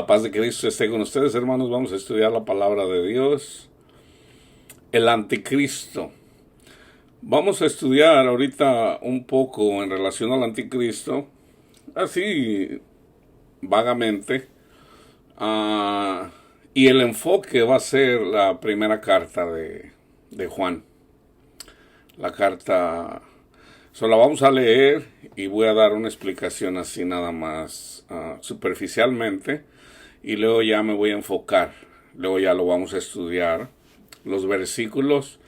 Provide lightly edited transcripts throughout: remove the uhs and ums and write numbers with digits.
La paz de Cristo esté con ustedes, hermanos. Vamos a estudiar la palabra de Dios. El anticristo. Vamos a estudiar ahorita un poco en relación al anticristo, así vagamente. Y el enfoque va a ser la primera carta de Juan. La carta, la vamos a leer y voy a dar una explicación así nada más superficialmente. Y luego ya me voy a enfocar. Luego ya lo vamos a estudiar. Los versículos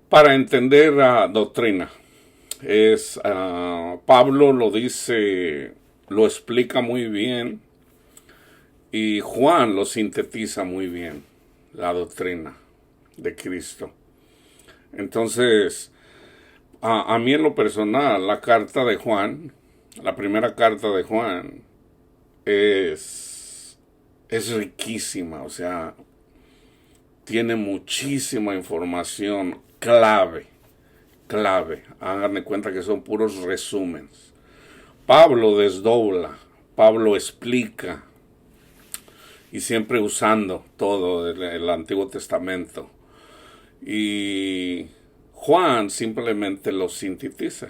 para entender la doctrina. Pablo lo dice, lo explica muy bien. Y Juan lo sintetiza muy bien. La doctrina de Cristo. Entonces, a mí en lo personal, la carta de Juan, la primera carta de Juan, es riquísima, o sea, tiene muchísima información clave. Háganme cuenta que son puros resúmenes. Pablo desdobla, Pablo explica, y siempre usando todo el Antiguo Testamento. Y Juan simplemente lo sintetiza.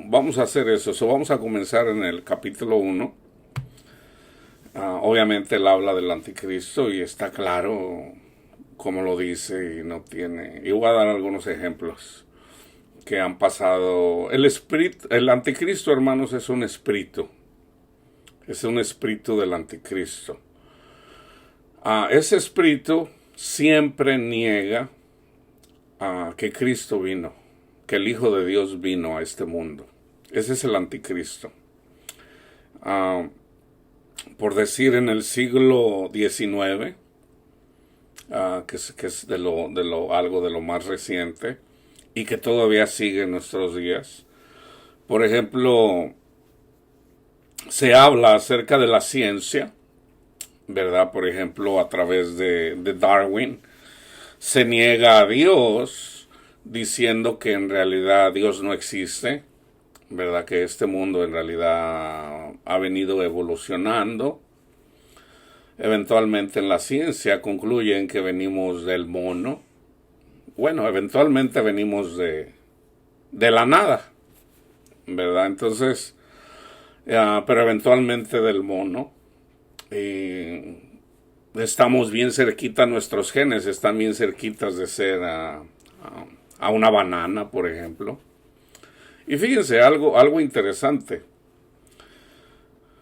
Vamos a hacer eso. Vamos a comenzar en el capítulo 1. Obviamente él habla del anticristo y está claro como lo dice y no tiene. Y voy a dar algunos ejemplos que han pasado. El anticristo, hermanos, es un espíritu. Es un espíritu del anticristo. Ese espíritu siempre niega que Cristo vino, que el Hijo de Dios vino a este mundo. Ese es el anticristo. Por decir, en el siglo XIX, que es algo de lo más reciente y que todavía sigue en nuestros días. Por ejemplo, se habla acerca de la ciencia, ¿verdad? Por ejemplo, a través de Darwin, se niega a Dios diciendo que en realidad Dios no existe, ¿verdad? Que este mundo en realidad ha venido evolucionando. Eventualmente en la ciencia concluyen que venimos del mono. Bueno, eventualmente venimos de la nada, ¿verdad? Entonces, pero eventualmente del mono. Estamos bien cerquita, nuestros genes están bien cerquitas de ser a una banana, por ejemplo. Y fíjense, algo interesante.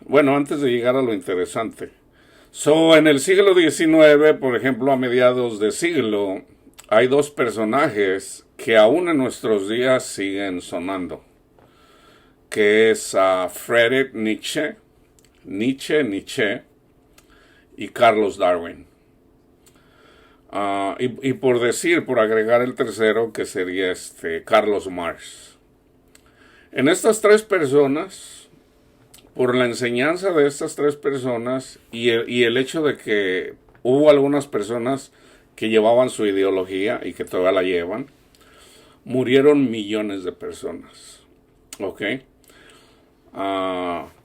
Bueno, antes de llegar a lo interesante. En el siglo XIX, por ejemplo, a mediados de siglo, hay dos personajes que aún en nuestros días siguen sonando. Que es Friedrich Nietzsche y Carlos Darwin. Y por agregar el tercero, que sería Carlos Marx. En estas tres personas, por la enseñanza de estas tres personas y el hecho de que hubo algunas personas que llevaban su ideología y que todavía la llevan, murieron millones de personas. ¿Ok?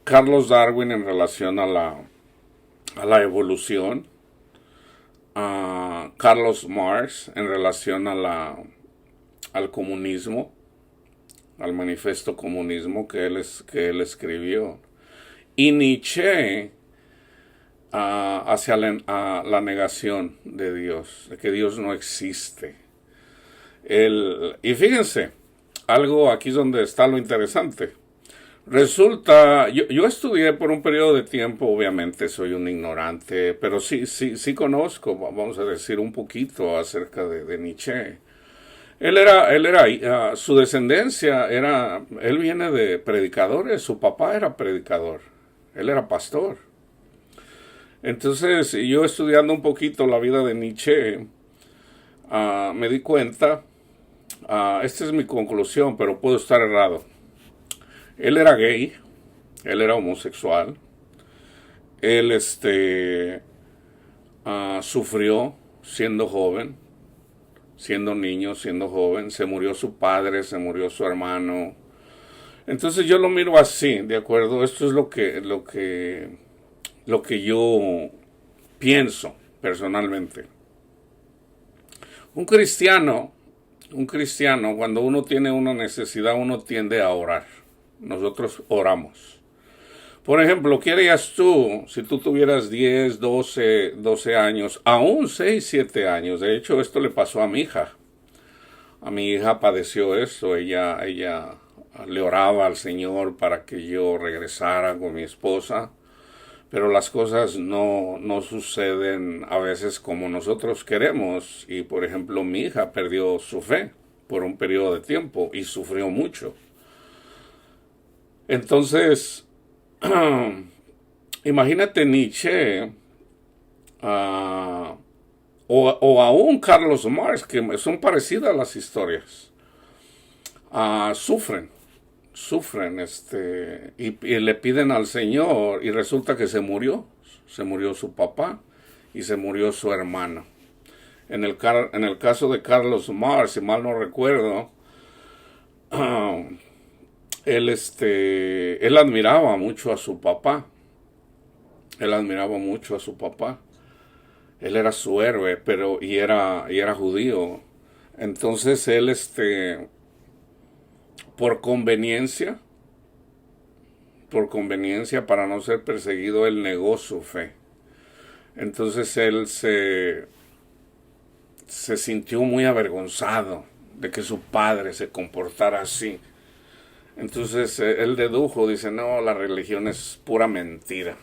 Carlos Darwin en relación a la evolución. Carlos Marx en relación al comunismo, al manifiesto comunismo que él escribió. Y Nietzsche hacia la negación de Dios, de que Dios no existe. Y fíjense, algo aquí es donde está lo interesante. Resulta, yo estudié por un periodo de tiempo, obviamente soy un ignorante, pero sí conozco, vamos a decir, un poquito acerca de Nietzsche. Su descendencia él viene de predicadores, su papá era predicador, él era pastor. Entonces, yo estudiando un poquito la vida de Nietzsche, me di cuenta, esta es mi conclusión, pero puedo estar errado. Él era gay, él era homosexual, él sufrió siendo joven, siendo niño, siendo joven, se murió su padre, se murió su hermano. Entonces yo lo miro así, ¿de acuerdo? Esto es lo que yo pienso personalmente. Un cristiano, un cristiano, cuando uno tiene una necesidad, uno tiende a orar. Nosotros oramos. Por ejemplo, ¿qué harías tú si tú tuvieras 10, 12 años, aún 6, 7 años? De hecho, esto le pasó a mi hija. A mi hija padeció eso. Ella le oraba al Señor para que yo regresara con mi esposa. Pero las cosas no suceden a veces como nosotros queremos. Y por ejemplo, mi hija perdió su fe por un periodo de tiempo y sufrió mucho. Entonces, imagínate Nietzsche o aún Carlos Marx, que son parecidas las historias. Sufren y le piden al Señor y resulta que se murió su papá y se murió su hermano. En el caso de Carlos Marx, si mal no recuerdo, él admiraba mucho a su papá. Él admiraba mucho a su papá. Él era su héroe, y era judío. Entonces él, por conveniencia, para no ser perseguido, él negó su fe. Entonces él se sintió muy avergonzado de que su padre se comportara así. Entonces él dedujo, dice, no, la religión es pura mentira,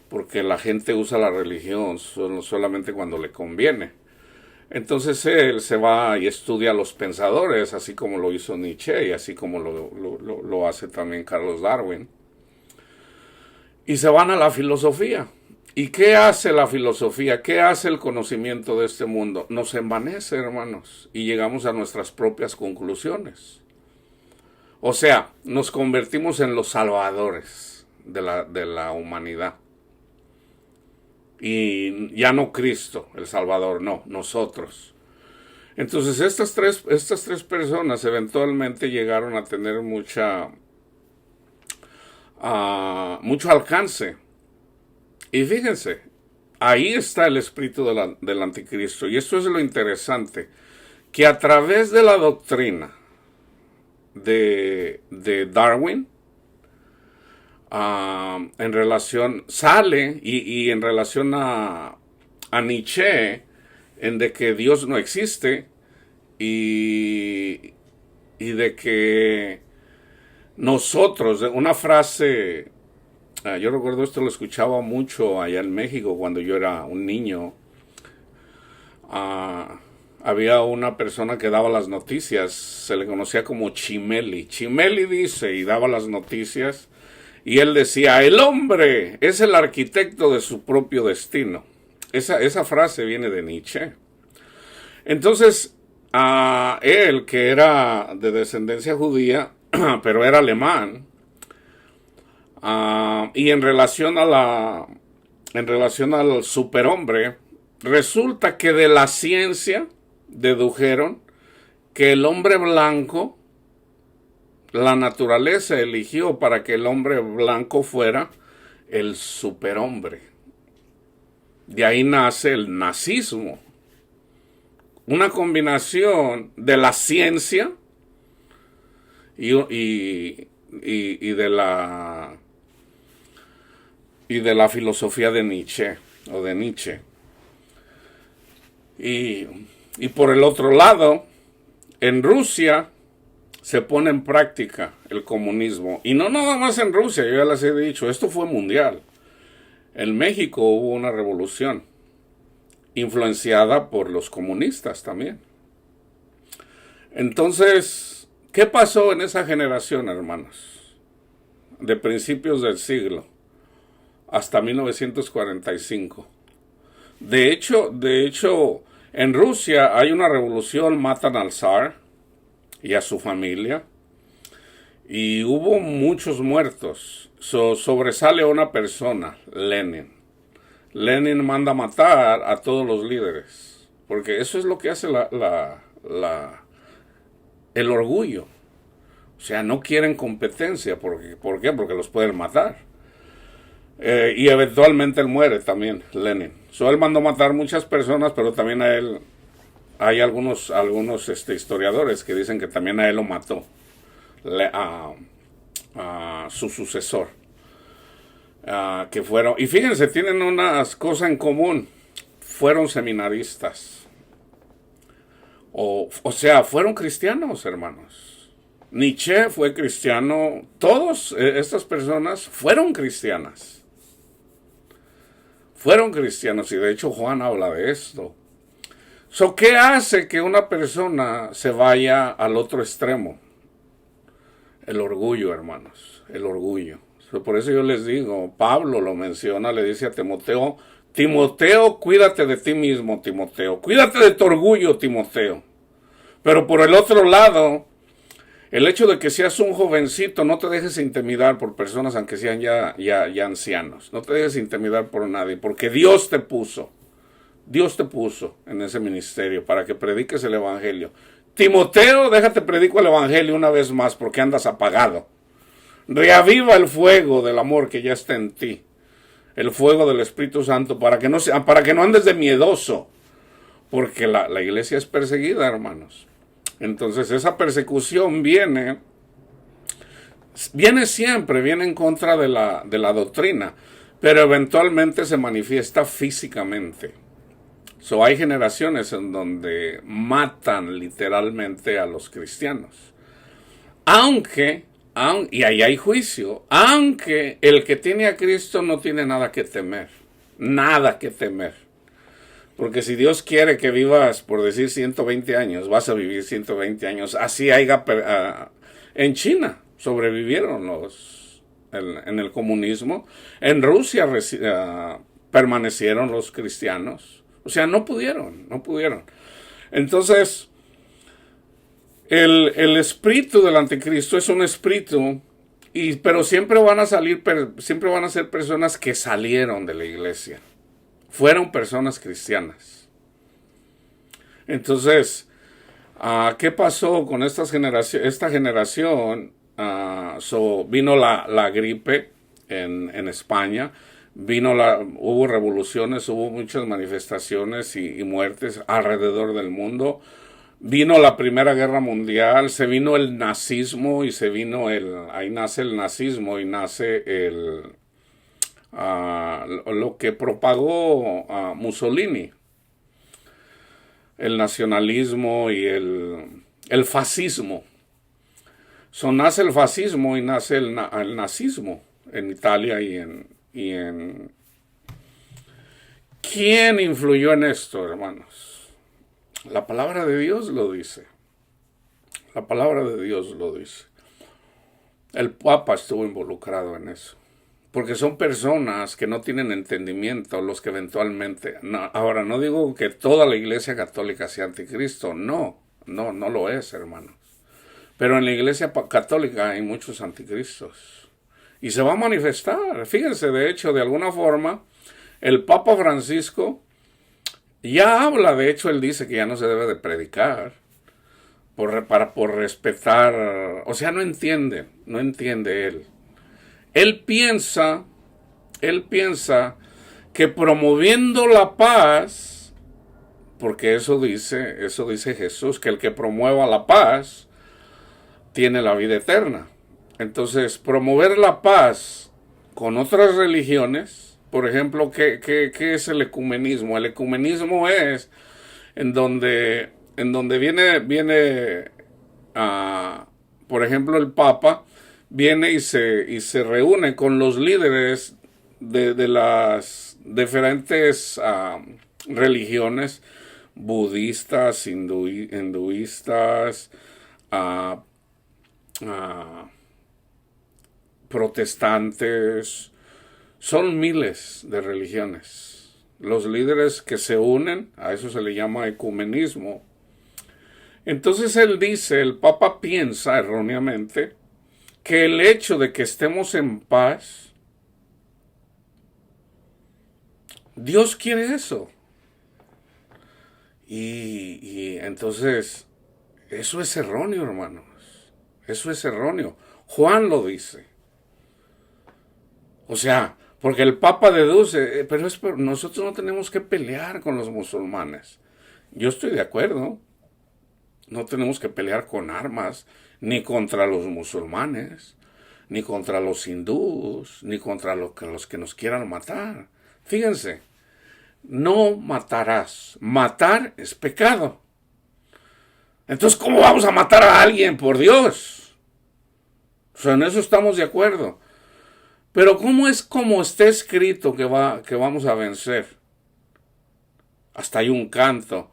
porque la gente usa la religión solamente cuando le conviene. Entonces él se va y estudia a los pensadores, así como lo hizo Nietzsche y así como lo hace también Carlos Darwin. Y se van a la filosofía. ¿Y qué hace la filosofía? ¿Qué hace el conocimiento de este mundo? Nos envanece, hermanos, y llegamos a nuestras propias conclusiones. O sea, nos convertimos en los salvadores de la humanidad. Y ya no Cristo, el Salvador, no, nosotros. Entonces estas tres personas eventualmente llegaron a tener mucho alcance. Y fíjense, ahí está el espíritu del anticristo. Y esto es lo interesante, que a través de la doctrina de Darwin, en relación, sale y en relación a Nietzsche, en de que Dios no existe y de que nosotros, una frase, yo recuerdo esto, lo escuchaba mucho allá en México cuando yo era un niño. Había una persona que daba las noticias, se le conocía como Chimeli. Chimeli dice, y daba las noticias, y él decía, el hombre es el arquitecto de su propio destino. Esa frase viene de Nietzsche. Entonces, él, que era de descendencia judía, pero era alemán, y en relación al superhombre, resulta que de la ciencia dedujeron que el hombre blanco, la naturaleza eligió para que el hombre blanco fuera el superhombre. De ahí nace el nazismo. Una combinación de la ciencia y de la filosofía de Nietzsche o de Nietzsche. Y por el otro lado, en Rusia se pone en práctica el comunismo. Y no nada más en Rusia, yo ya les he dicho, esto fue mundial. En México hubo una revolución influenciada por los comunistas también. Entonces, ¿qué pasó en esa generación, hermanos? De principios del siglo hasta 1945. De hecho, en Rusia hay una revolución, matan al zar y a su familia, y hubo muchos muertos. Sobresale una persona, Lenin. Lenin manda matar a todos los líderes, porque eso es lo que hace el orgullo. O sea, no quieren competencia. ¿Por qué? Porque los pueden matar. Y eventualmente él muere también, Lenin. Él mandó matar muchas personas, pero también a él hay algunos historiadores que dicen que también a él lo mató a su sucesor. Que fueron, y fíjense, tienen unas cosas en común. Fueron seminaristas. O sea, fueron cristianos, hermanos. Nietzsche fue cristiano. Todas estas personas fueron cristianas. Fueron cristianos, y de hecho Juan habla de esto. ¿Qué hace que una persona se vaya al otro extremo? El orgullo, hermanos, el orgullo. Por eso yo les digo, Pablo lo menciona, le dice a Timoteo, Timoteo, cuídate de ti mismo, Timoteo, cuídate de tu orgullo, Timoteo. Pero por el otro lado, el hecho de que seas un jovencito, no te dejes intimidar por personas aunque sean ya ancianos. No te dejes intimidar por nadie, porque Dios te puso en ese ministerio para que prediques el evangelio. Timoteo, déjate predico el evangelio una vez más porque andas apagado. Reaviva el fuego del amor que ya está en ti. El fuego del Espíritu Santo para que no andes de miedoso. Porque la iglesia es perseguida, hermanos. Entonces esa persecución viene siempre, viene en contra de la doctrina, pero eventualmente se manifiesta físicamente. Hay generaciones en donde matan literalmente a los cristianos. Y ahí hay juicio, aunque el que tiene a Cristo no tiene nada que temer. Nada que temer. Porque si Dios quiere que vivas, por decir 120 años, vas a vivir 120 años. Así en China sobrevivieron en el comunismo. En Rusia permanecieron los cristianos. O sea, no pudieron. Entonces, el espíritu del anticristo es un espíritu, pero siempre van a ser personas que salieron de la iglesia. Fueron personas cristianas. Entonces, ¿qué pasó con esta generación? Vino la gripe en España. Hubo revoluciones, hubo muchas manifestaciones y muertes alrededor del mundo. Vino la Primera Guerra Mundial, se vino el nazismo y ahí nace el nazismo y nace lo que propagó Mussolini, el nacionalismo y el fascismo. Nace el fascismo y nace el nazismo en Italia y en... ¿Quién influyó en esto, hermanos? La palabra de Dios lo dice. La palabra de Dios lo dice. El Papa estuvo involucrado en eso. Porque son personas que no tienen entendimiento, los que eventualmente... Ahora, no digo que toda la Iglesia Católica sea anticristo. No lo es, hermanos. Pero en la Iglesia Católica hay muchos anticristos. Y se va a manifestar. Fíjense, de hecho, de alguna forma, el Papa Francisco ya habla, de hecho, él dice que ya no se debe de predicar por respetar, o sea, no entiende él. Él piensa que promoviendo la paz, porque eso dice Jesús, que el que promueva la paz tiene la vida eterna. Entonces, promover la paz con otras religiones, por ejemplo, ¿qué es el ecumenismo? El ecumenismo es en donde viene por ejemplo, el Papa viene y se reúne con los líderes de las diferentes religiones budistas, hinduistas, protestantes. Son miles de religiones. Los líderes que se unen, a eso se le llama ecumenismo. Entonces el Papa piensa erróneamente que el hecho de que estemos en paz, Dios quiere eso. Y entonces, eso es erróneo, hermanos. Eso es erróneo. Juan lo dice. O sea, porque el Papa deduce, pero nosotros no tenemos que pelear con los musulmanes. Yo estoy de acuerdo. No tenemos que pelear con armas, ni contra los musulmanes, ni contra los hindúes, ni contra los que nos quieran matar. Fíjense, no matarás. Matar es pecado. Entonces, ¿cómo vamos a matar a alguien, por Dios? O sea, en eso estamos de acuerdo. Pero ¿cómo es como está escrito que vamos a vencer? Hasta hay un canto.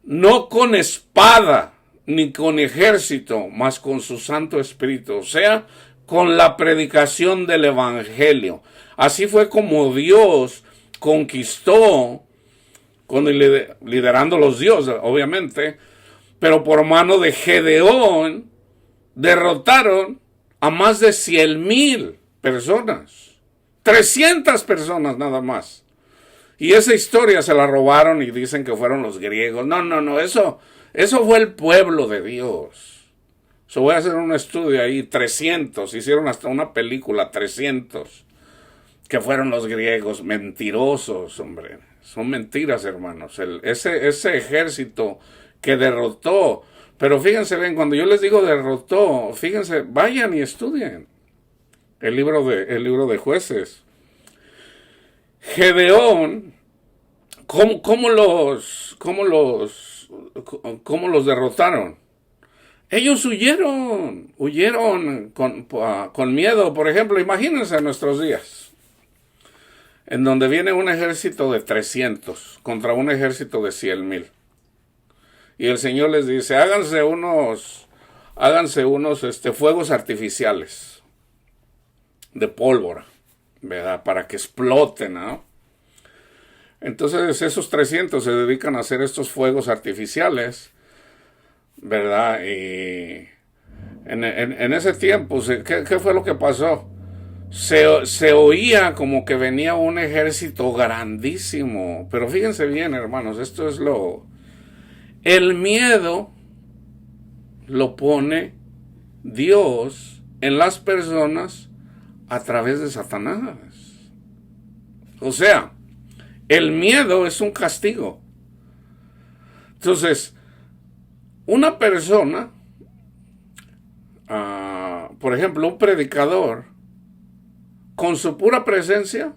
No con espada, ni con ejército, mas con su Santo Espíritu. O sea, con la predicación del Evangelio. Así fue como Dios conquistó, liderando los dioses, obviamente, pero por mano de Gedeón, derrotaron a más de 100,000 personas. 300 personas nada más. Y esa historia se la robaron y dicen que fueron los griegos. No, eso fue el pueblo de Dios. Voy a hacer un estudio ahí, 300, hicieron hasta una película, 300, que fueron los griegos, mentirosos, hombre. Son mentiras, hermanos. Ese ejército que derrotó, pero fíjense bien, cuando yo les digo derrotó, fíjense, vayan y estudien el libro de Jueces. Gedeón, ¿cómo los derrotaron? Ellos huyeron con miedo. Por ejemplo, imagínense en nuestros días, en donde viene un ejército de 300 contra un ejército de 100,000. Y el Señor les dice, háganse unos fuegos artificiales de pólvora, ¿verdad? Para que exploten, ¿no? Entonces esos 300 se dedican a hacer estos fuegos artificiales, ¿verdad? Y en ese tiempo, ¿qué fue lo que pasó? Se oía como que venía un ejército grandísimo. Pero fíjense bien, hermanos, esto es el miedo lo pone Dios en las personas a través de Satanás. O sea, el miedo es un castigo. Entonces, una persona, por ejemplo, un predicador, con su pura presencia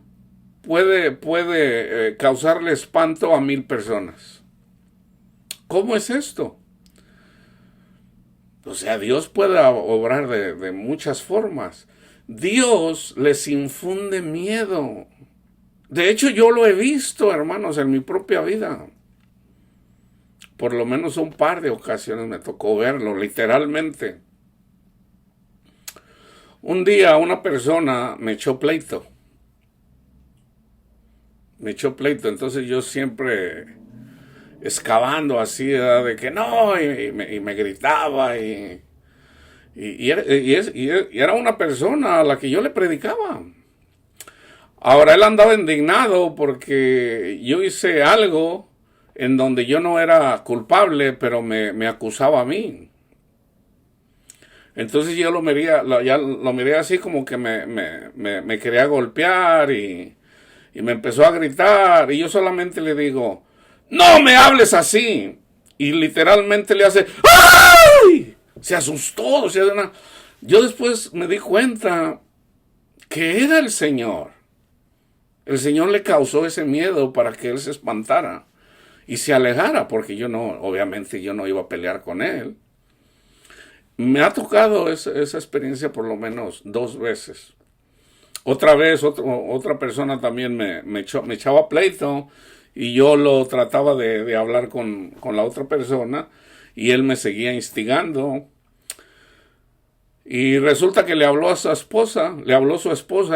puede causarle espanto a 1,000 personas. ¿Cómo es esto? O sea, Dios puede obrar de muchas formas. Dios les infunde miedo. De hecho, yo lo he visto, hermanos, en mi propia vida. Por lo menos un par de ocasiones me tocó verlo, literalmente. Un día una persona me echó pleito. Entonces yo siempre excavando así, ¿verdad? De que no, y me gritaba, y era una persona a la que yo le predicaba. Ahora él andaba indignado porque yo hice algo en donde yo no era culpable, pero me acusaba a mí. Entonces yo lo miré así como que me quería golpear y me empezó a gritar, y yo solamente le digo, ¡no me hables así! Y literalmente le hace, ¡ay! Se asustó. Yo después me di cuenta que era el Señor. El Señor le causó ese miedo para que él se espantara y se alejara, porque obviamente yo no iba a pelear con él. Me ha tocado esa experiencia por lo menos 2 veces. Otra vez, otra persona también me echaba pleito, y yo lo trataba de hablar con la otra persona, y él me seguía instigando. Y resulta que le habló su esposa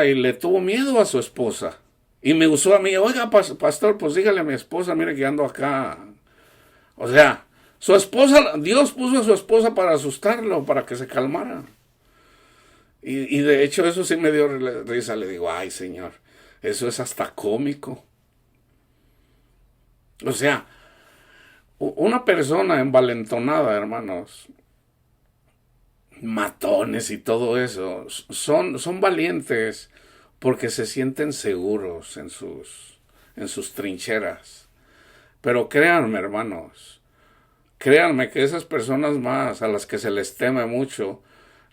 y le tuvo miedo a su esposa. Y me usó a mí, oiga, pastor, pues dígale a mi esposa, mire que ando acá. O sea, su esposa, Dios puso a su esposa para asustarlo, para que se calmara. Y de hecho eso sí me dio risa. Le digo, ay, Señor, eso es hasta cómico. O sea, una persona envalentonada, hermanos, matones y todo eso, son valientes porque se sienten seguros en sus trincheras. Pero créanme, hermanos, créanme que esas personas más a las que se les teme mucho,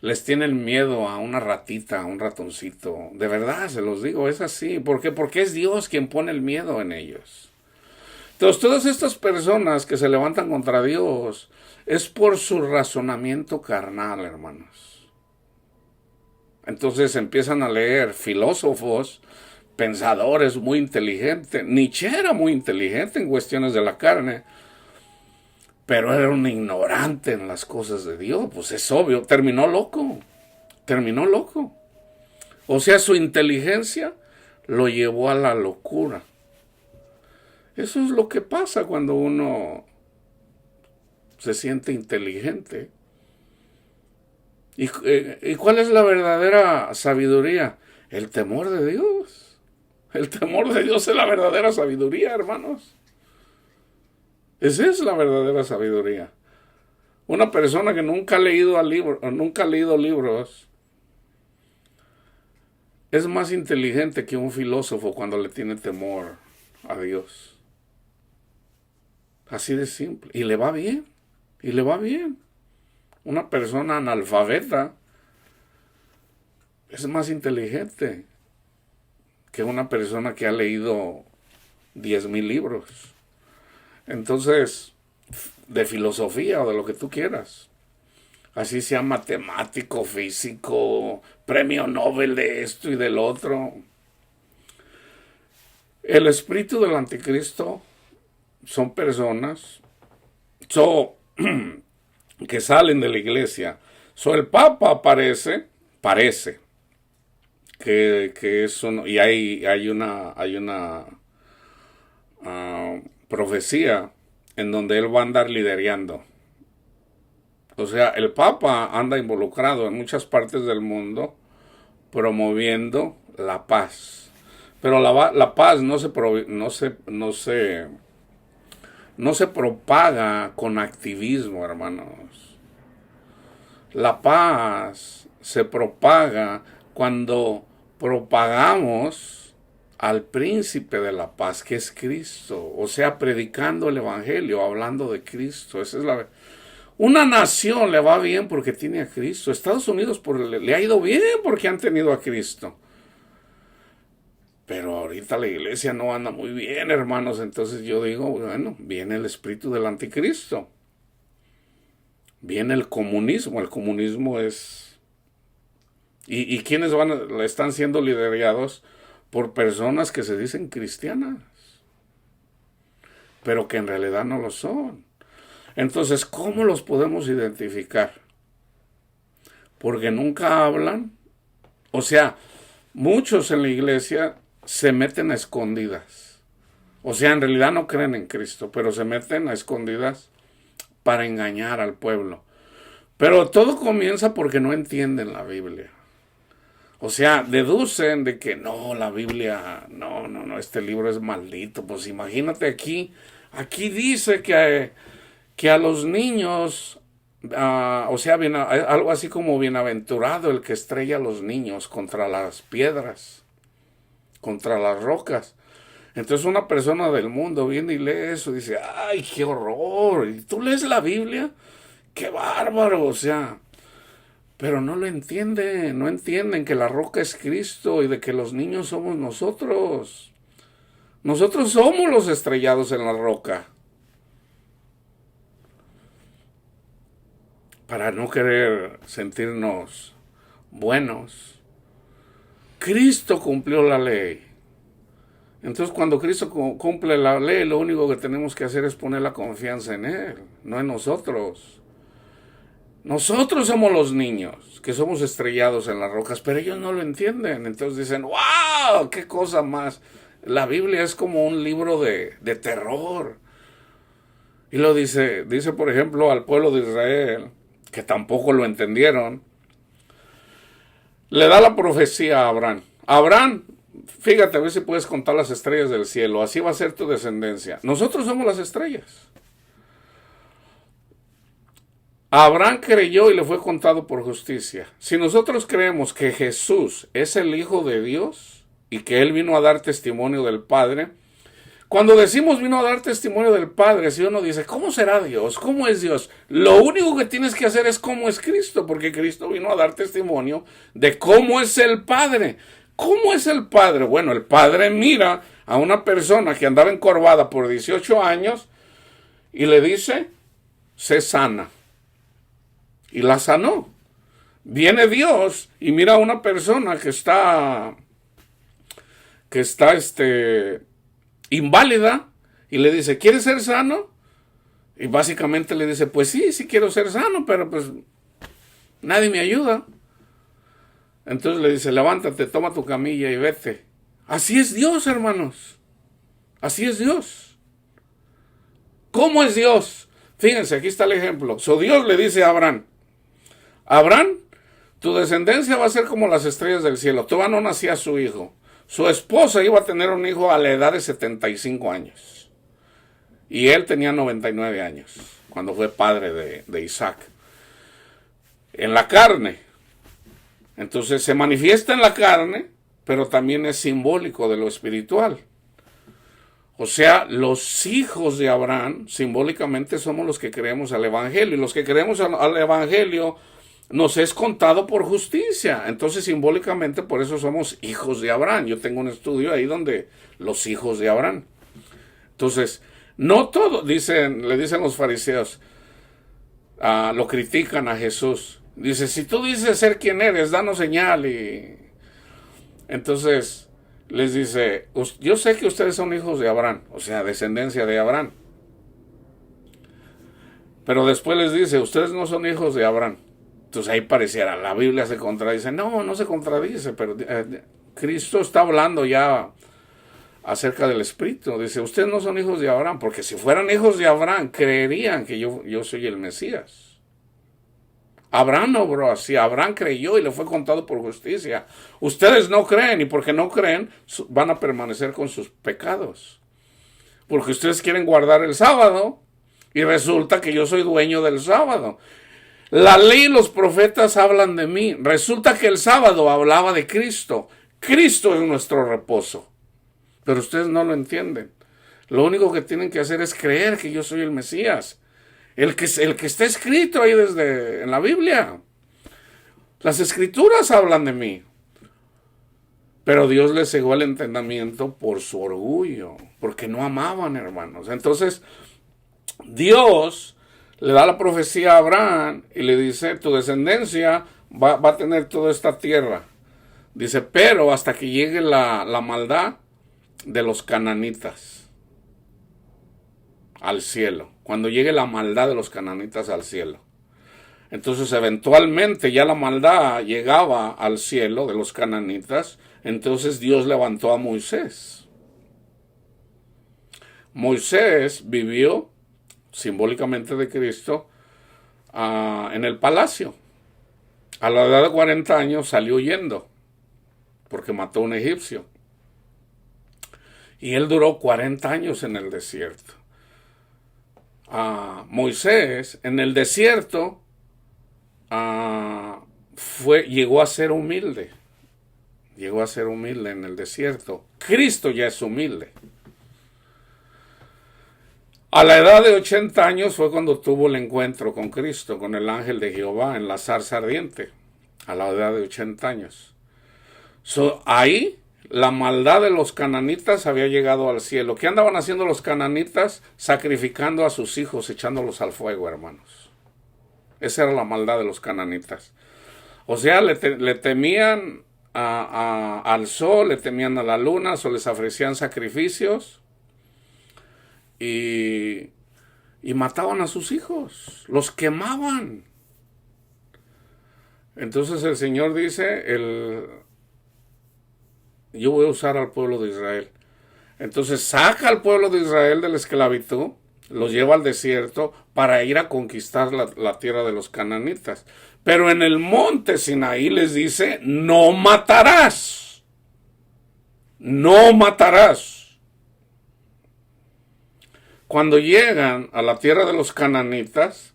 les tienen miedo a una ratita, a un ratoncito. De verdad, se los digo, es así. ¿Por qué? Porque es Dios quien pone el miedo en ellos. Entonces, todas estas personas que se levantan contra Dios es por su razonamiento carnal, hermanos. Entonces empiezan a leer filósofos, pensadores muy inteligentes. Nietzsche era muy inteligente en cuestiones de la carne, pero era un ignorante en las cosas de Dios. Pues es obvio, terminó loco. Terminó loco. O sea, su inteligencia lo llevó a la locura. Eso es lo que pasa cuando uno se siente inteligente. ¿Y cuál es la verdadera sabiduría? El temor de Dios. El temor de Dios es la verdadera sabiduría, hermanos. Esa es la verdadera sabiduría. Una persona que nunca ha leído libros es más inteligente que un filósofo cuando le tiene temor a Dios. Así de simple. Y le va bien. Y le va bien. Una persona analfabeta es más inteligente que una persona que ha leído 10,000 libros. Entonces, de filosofía o de lo que tú quieras. Así sea matemático, físico, premio Nobel de esto y del otro. El espíritu del anticristo son personas que salen de la iglesia. El Papa parece que eso no, y hay una profecía en donde él va a andar liderando. O sea, el Papa anda involucrado en muchas partes del mundo promoviendo la paz. Pero la paz no se propaga con activismo, hermanos. La paz se propaga cuando propagamos al príncipe de la paz, que es Cristo. O sea, predicando el evangelio, hablando de Cristo. Esa es una nación le va bien porque tiene a Cristo. Estados Unidos le ha ido bien porque han tenido a Cristo. Pero ahorita la iglesia no anda muy bien, hermanos. Entonces yo digo, bueno, viene el espíritu del anticristo. Viene el comunismo. El comunismo es... ¿Y quiénes están siendo liderados? Por personas que se dicen cristianas, pero que en realidad no lo son. Entonces, ¿cómo los podemos identificar? Porque nunca hablan. O sea, muchos en la iglesia se meten a escondidas. O sea, en realidad no creen en Cristo, pero se meten a escondidas para engañar al pueblo. Pero todo comienza porque no entienden la Biblia. O sea, deducen de que no, la Biblia, no, este libro es maldito. Pues imagínate aquí dice que a los niños, o sea, algo así como bienaventurado el que estrella a los niños contra las piedras, contra las rocas. Entonces una persona del mundo viene y lee eso y dice, ¡ay, qué horror! ¿Y tú lees la Biblia? ¡Qué bárbaro! O sea... Pero no lo entienden, no entienden que la roca es Cristo y de que los niños somos nosotros. Nosotros somos los estrellados en la roca. Para no querer sentirnos buenos. Cristo cumplió la ley. Entonces cuando Cristo cumple la ley, lo único que tenemos que hacer es poner la confianza en Él, no en nosotros. Nosotros somos los niños que somos estrellados en las rocas, pero ellos no lo entienden. Entonces dicen, ¡wow! ¡Qué cosa más! La Biblia es como un libro de terror. Y lo dice por ejemplo al pueblo de Israel, que tampoco lo entendieron. Le da la profecía a Abraham. Abraham, fíjate, a ver si puedes contar las estrellas del cielo. Así va a ser tu descendencia. Nosotros somos las estrellas. Abraham creyó y le fue contado por justicia. Si nosotros creemos que Jesús es el Hijo de Dios y que Él vino a dar testimonio del Padre, cuando decimos vino a dar testimonio del Padre, si uno dice, ¿cómo será Dios? ¿Cómo es Dios? Lo único que tienes que hacer es cómo es Cristo, porque Cristo vino a dar testimonio de cómo es el Padre. ¿Cómo es el Padre? Bueno, el Padre mira a una persona que andaba encorvada por 18 años y le dice, sé sana. Y la sanó. Viene Dios y mira a una persona que está inválida y le dice, ¿quieres ser sano? Y básicamente le dice, pues sí, sí quiero ser sano, pero pues nadie me ayuda. Entonces le dice, levántate, toma tu camilla y vete. Así es Dios, hermanos. Así es Dios. ¿Cómo es Dios? Fíjense, aquí está el ejemplo. Dios le dice a Abraham, Abraham, tu descendencia va a ser como las estrellas del cielo. Todavía no nacía su hijo. Su esposa iba a tener un hijo a la edad de 75 años. Y él tenía 99 años, cuando fue padre de Isaac. En la carne. Entonces se manifiesta en la carne, pero también es simbólico de lo espiritual. O sea, los hijos de Abraham, simbólicamente somos los que creemos al Evangelio. Y los que creemos al Evangelio nos es contado por justicia. Entonces, simbólicamente, por eso somos hijos de Abraham. Yo tengo un estudio ahí donde los hijos de Abraham. Entonces, no todo, le dicen los fariseos, lo critican a Jesús. Dice, si tú dices ser quien eres, danos señal. Y entonces les dice, yo sé que ustedes son hijos de Abraham, o sea, descendencia de Abraham. Pero después les dice, ustedes no son hijos de Abraham. Entonces ahí pareciera, la Biblia se contradice. No, no se contradice, pero Cristo está hablando ya acerca del Espíritu. Dice, ustedes no son hijos de Abraham, porque si fueran hijos de Abraham, creerían que yo soy el Mesías. Abraham no obró así, Abraham creyó y le fue contado por justicia. Ustedes no creen, y porque no creen, van a permanecer con sus pecados. Porque ustedes quieren guardar el sábado, y resulta que yo soy dueño del sábado. La ley y los profetas hablan de mí. Resulta que el sábado hablaba de Cristo. Cristo es nuestro reposo. Pero ustedes no lo entienden. Lo único que tienen que hacer es creer que yo soy el Mesías. El que está escrito ahí en la Biblia. Las escrituras hablan de mí. Pero Dios les cegó el entendimiento por su orgullo. Porque no amaban, hermanos. Entonces, Dios le da la profecía a Abraham y le dice, tu descendencia va a tener toda esta tierra. Dice, pero hasta que llegue la maldad de los cananitas al cielo. Cuando llegue la maldad de los cananitas al cielo. Entonces eventualmente ya la maldad llegaba al cielo de los cananitas. Entonces Dios levantó a Moisés. Moisés vivió simbólicamente de Cristo, en el palacio. A la edad de 40 años salió huyendo, porque mató a un egipcio. Y él duró 40 años en el desierto. Moisés, en el desierto, llegó a ser humilde. Llegó a ser humilde en el desierto. Cristo ya es humilde. A la edad de 80 años fue cuando tuvo el encuentro con Cristo, con el ángel de Jehová en la zarza ardiente. A la edad de 80 años. Ahí la maldad de los cananitas había llegado al cielo. ¿Qué andaban haciendo los cananitas? Sacrificando a sus hijos, echándolos al fuego, hermanos. Esa era la maldad de los cananitas. O sea, le temían al sol, le temían a la luna, o les ofrecían sacrificios. Y mataban a sus hijos, los quemaban. Entonces el Señor dice, yo voy a usar al pueblo de Israel. Entonces saca al pueblo de Israel de la esclavitud, los lleva al desierto para ir a conquistar la tierra de los cananitas. Pero en el monte Sinaí les dice, no matarás. No matarás. Cuando llegan a la tierra de los cananitas,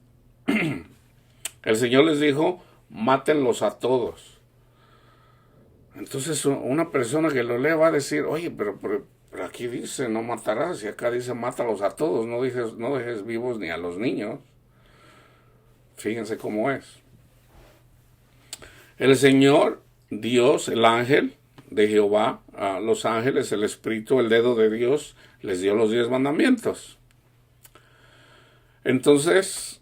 El Señor les dijo, mátenlos a todos. Entonces una persona que lo lee va a decir, oye, pero aquí dice no matarás y acá dice mátalos a todos, no dejes vivos ni a los niños. Fíjense cómo es. El Señor, Dios, el ángel de Jehová, a los ángeles, el Espíritu, el dedo de Dios, les dio los 10 mandamientos. Entonces,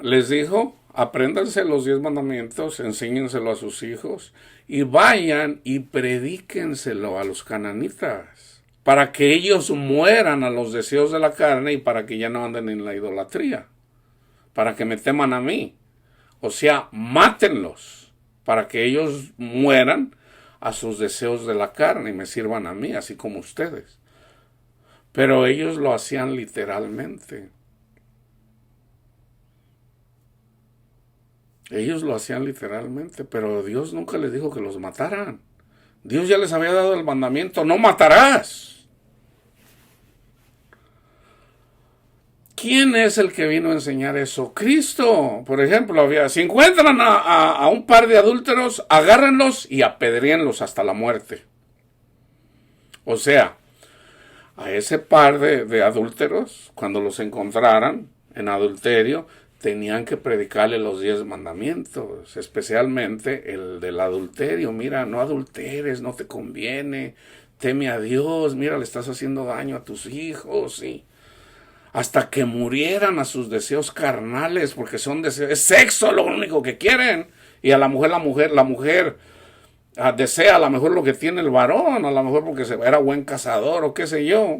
les dijo, apréndanse los 10 mandamientos, enséñenselo a sus hijos y vayan y predíquenselo a los cananitas para que ellos mueran a los deseos de la carne y para que ya no anden en la idolatría, para que me teman a mí. O sea, mátenlos para que ellos mueran a sus deseos de la carne y me sirvan a mí, así como ustedes. Pero ellos lo hacían literalmente. Ellos lo hacían literalmente, pero Dios nunca les dijo que los mataran. Dios ya les había dado el mandamiento, no matarás. ¿Quién es el que vino a enseñar eso? Cristo. Por ejemplo, si encuentran a un par de adúlteros, agárrenlos y apedréenlos hasta la muerte. O sea, a ese par de adúlteros, cuando los encontraran en adulterio, tenían que predicarle los 10 mandamientos, especialmente el del adulterio. Mira, no adulteres, no te conviene, teme a Dios, mira, le estás haciendo daño a tus hijos, ¿sí? Hasta que murieran a sus deseos carnales, porque son deseos, es sexo lo único que quieren. Y a la mujer desea a lo mejor lo que tiene el varón, a lo mejor porque era buen cazador o qué sé yo.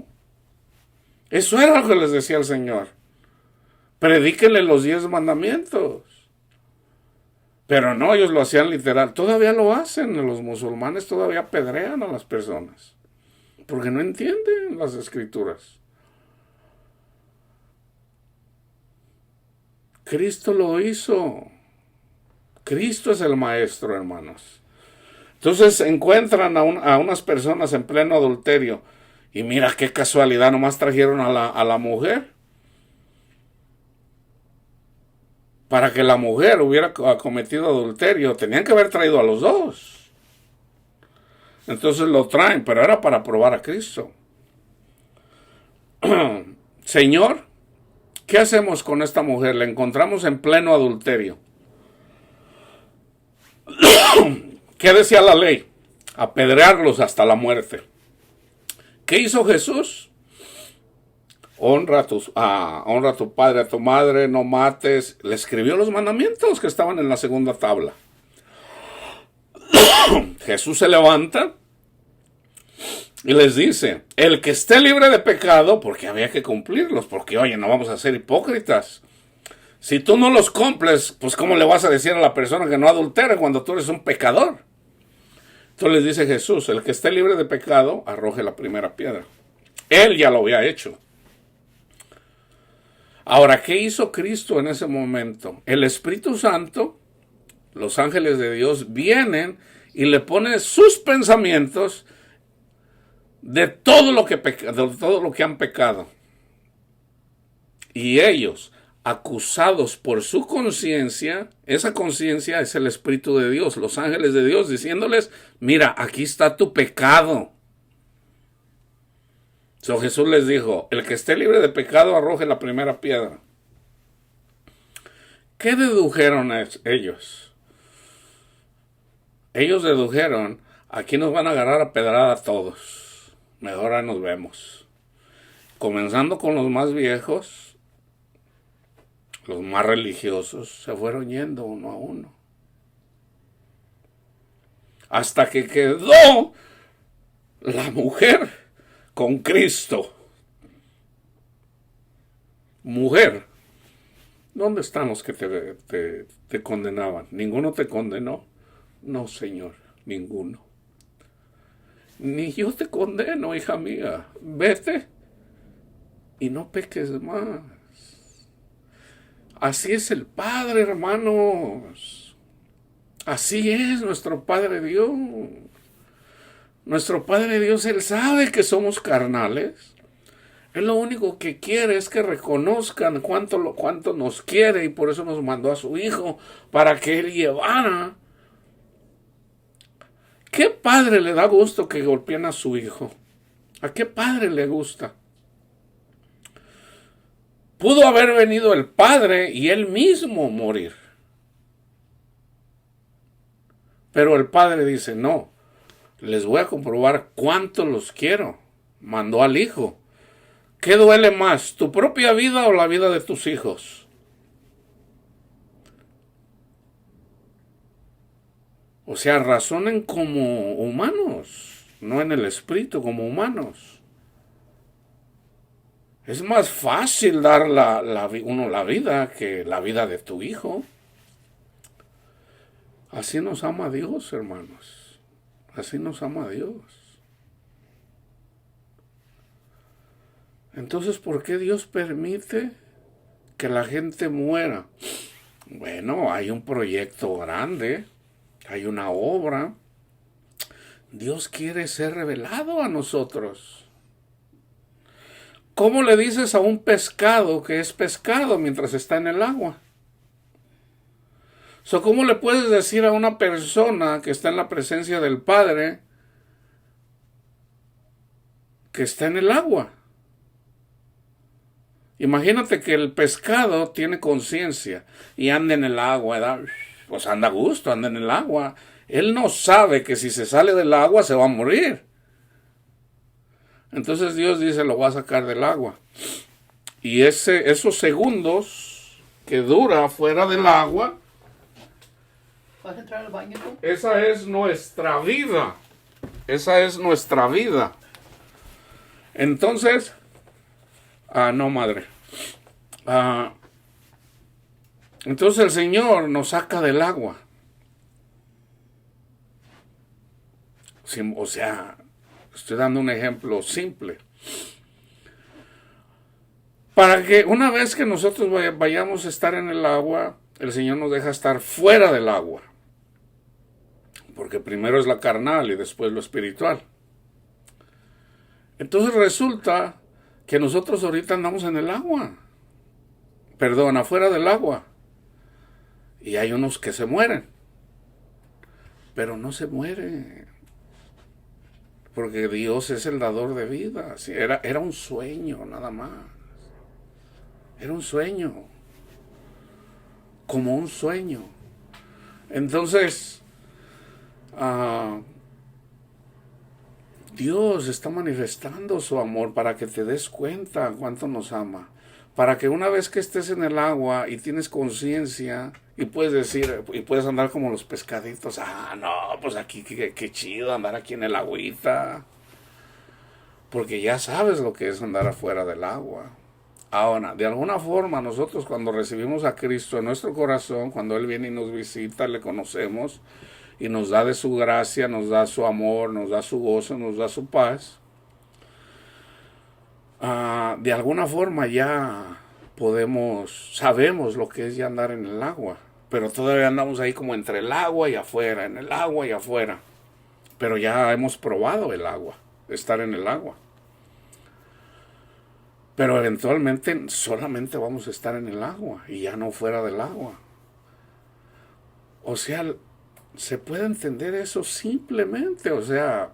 Eso era lo que les decía el Señor. Predíquenle los 10 mandamientos. Pero no, ellos lo hacían literal. Todavía lo hacen, los musulmanes todavía apedrean a las personas, porque no entienden las escrituras. Cristo lo hizo. Cristo es el maestro, hermanos. Entonces encuentran a unas personas en pleno adulterio. Y mira qué casualidad, nomás trajeron a la mujer. Para que la mujer hubiera cometido adulterio, tenían que haber traído a los dos. Entonces lo traen, pero era para probar a Cristo. Señor, ¿qué hacemos con esta mujer? La encontramos en pleno adulterio. ¿Qué decía la ley? Apedrearlos hasta la muerte. ¿Qué hizo Jesús? Honra a tu padre, a tu madre, no mates. Le escribió los mandamientos que estaban en la segunda tabla. Jesús se levanta y les dice, el que esté libre de pecado, porque había que cumplirlos, porque oye, no vamos a ser hipócritas. Si tú no los cumples, pues ¿cómo le vas a decir a la persona que no adultere cuando tú eres un pecador? Entonces les dice Jesús, el que esté libre de pecado, arroje la primera piedra. Él ya lo había hecho. Ahora, ¿qué hizo Cristo en ese momento? El Espíritu Santo, los ángeles de Dios, vienen y le ponen sus pensamientos de todo lo que han pecado. Y ellos, acusados por su conciencia, esa conciencia es el Espíritu de Dios, los ángeles de Dios, diciéndoles, mira, aquí está tu pecado. Jesús les dijo, el que esté libre de pecado arroje la primera piedra. ¿Qué dedujeron ellos? Ellos dedujeron, aquí nos van a agarrar a pedrada a todos. Mejor ahí nos vemos. Comenzando con los más viejos, los más religiosos, se fueron yendo uno a uno. Hasta que quedó la mujer con Cristo. Mujer, ¿dónde están los que te condenaban? ¿Ninguno te condenó? No, Señor, ninguno. Ni yo te condeno, hija mía. Vete y no peques más. Así es el Padre, hermanos. Así es nuestro Padre Dios. Nuestro Padre Dios, Él sabe que somos carnales. Él lo único que quiere es que reconozcan cuánto nos quiere, y por eso nos mandó a su Hijo, para que Él llevara. ¿Qué padre le da gusto que golpeen a su hijo? ¿A qué padre le gusta? Pudo haber venido el padre y él mismo morir. Pero el padre dice, no, les voy a comprobar cuánto los quiero. Mandó al hijo. ¿Qué duele más, tu propia vida o la vida de tus hijos? O sea, razonen como humanos, no en el espíritu, como humanos. Es más fácil dar uno la vida que la vida de tu hijo. Así nos ama Dios, hermanos. Así nos ama Dios. Entonces, ¿por qué Dios permite que la gente muera? Bueno, hay un proyecto grande, hay una obra. Dios quiere ser revelado a nosotros. ¿Cómo le dices a un pescado que es pescado mientras está en el agua? ¿Cómo le puedes decir a una persona que está en la presencia del Padre que está en el agua? Imagínate que el pescado tiene conciencia y anda en el agua, ¿verdad? Pues anda a gusto, anda en el agua. Él no sabe que si se sale del agua se va a morir. Entonces Dios dice, lo va a sacar del agua. Y esos segundos que dura fuera del agua, ¿vas a entrar al baño tú? esa es nuestra vida. Esa es nuestra vida. Entonces, no, madre. Entonces el Señor nos saca del agua. O sea, estoy dando un ejemplo simple. Para que una vez que nosotros vayamos a estar en el agua, el Señor nos deja estar fuera del agua. Porque primero es la carnal y después lo espiritual. Entonces resulta que nosotros ahorita andamos en el agua. Perdón, afuera del agua. Y hay unos que se mueren. Pero no se mueren. Porque Dios es el dador de vida. Sí, era un sueño, nada más. Era un sueño. Como un sueño. Entonces, Dios está manifestando su amor para que te des cuenta cuánto nos ama. Para que una vez que estés en el agua y tienes conciencia y puedes decir, y puedes andar como los pescaditos, no, pues aquí qué chido andar aquí en el agüita. Porque ya sabes lo que es andar afuera del agua. Ahora, de alguna forma nosotros cuando recibimos a Cristo en nuestro corazón, cuando Él viene y nos visita, le conocemos y nos da de su gracia, nos da su amor, nos da su gozo, nos da su paz. De alguna forma ya sabemos lo que es ya andar en el agua, pero todavía andamos ahí como entre el agua y afuera, en el agua y afuera. Pero ya hemos probado el agua, estar en el agua. Pero eventualmente solamente vamos a estar en el agua y ya no fuera del agua. O sea, se puede entender eso simplemente, o sea,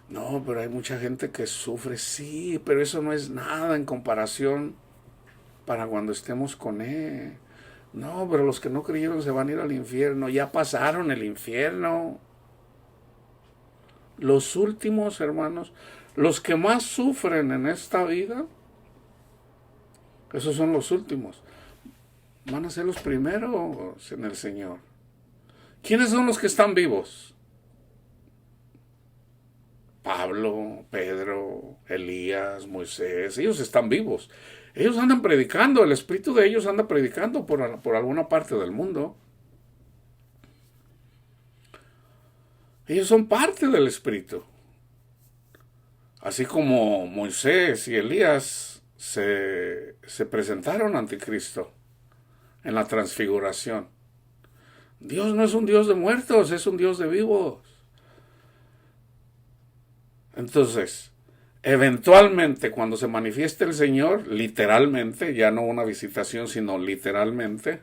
no, pero hay mucha gente que sufre, sí, pero eso no es nada en comparación para cuando estemos con Él. No, pero los que no creyeron se van a ir al infierno, ya pasaron el infierno. Los últimos, hermanos, los que más sufren en esta vida, esos son los últimos. Van a ser los primeros en el Señor. ¿Quiénes son los que están vivos? Pablo, Pedro, Elías, Moisés, ellos están vivos. Ellos andan predicando, el espíritu de ellos anda predicando por alguna parte del mundo. Ellos son parte del espíritu. Así como Moisés y Elías se presentaron ante Cristo en la transfiguración. Dios no es un Dios de muertos, es un Dios de vivos. Entonces, Eventualmente, cuando se manifieste el Señor, literalmente, ya no una visitación, sino literalmente,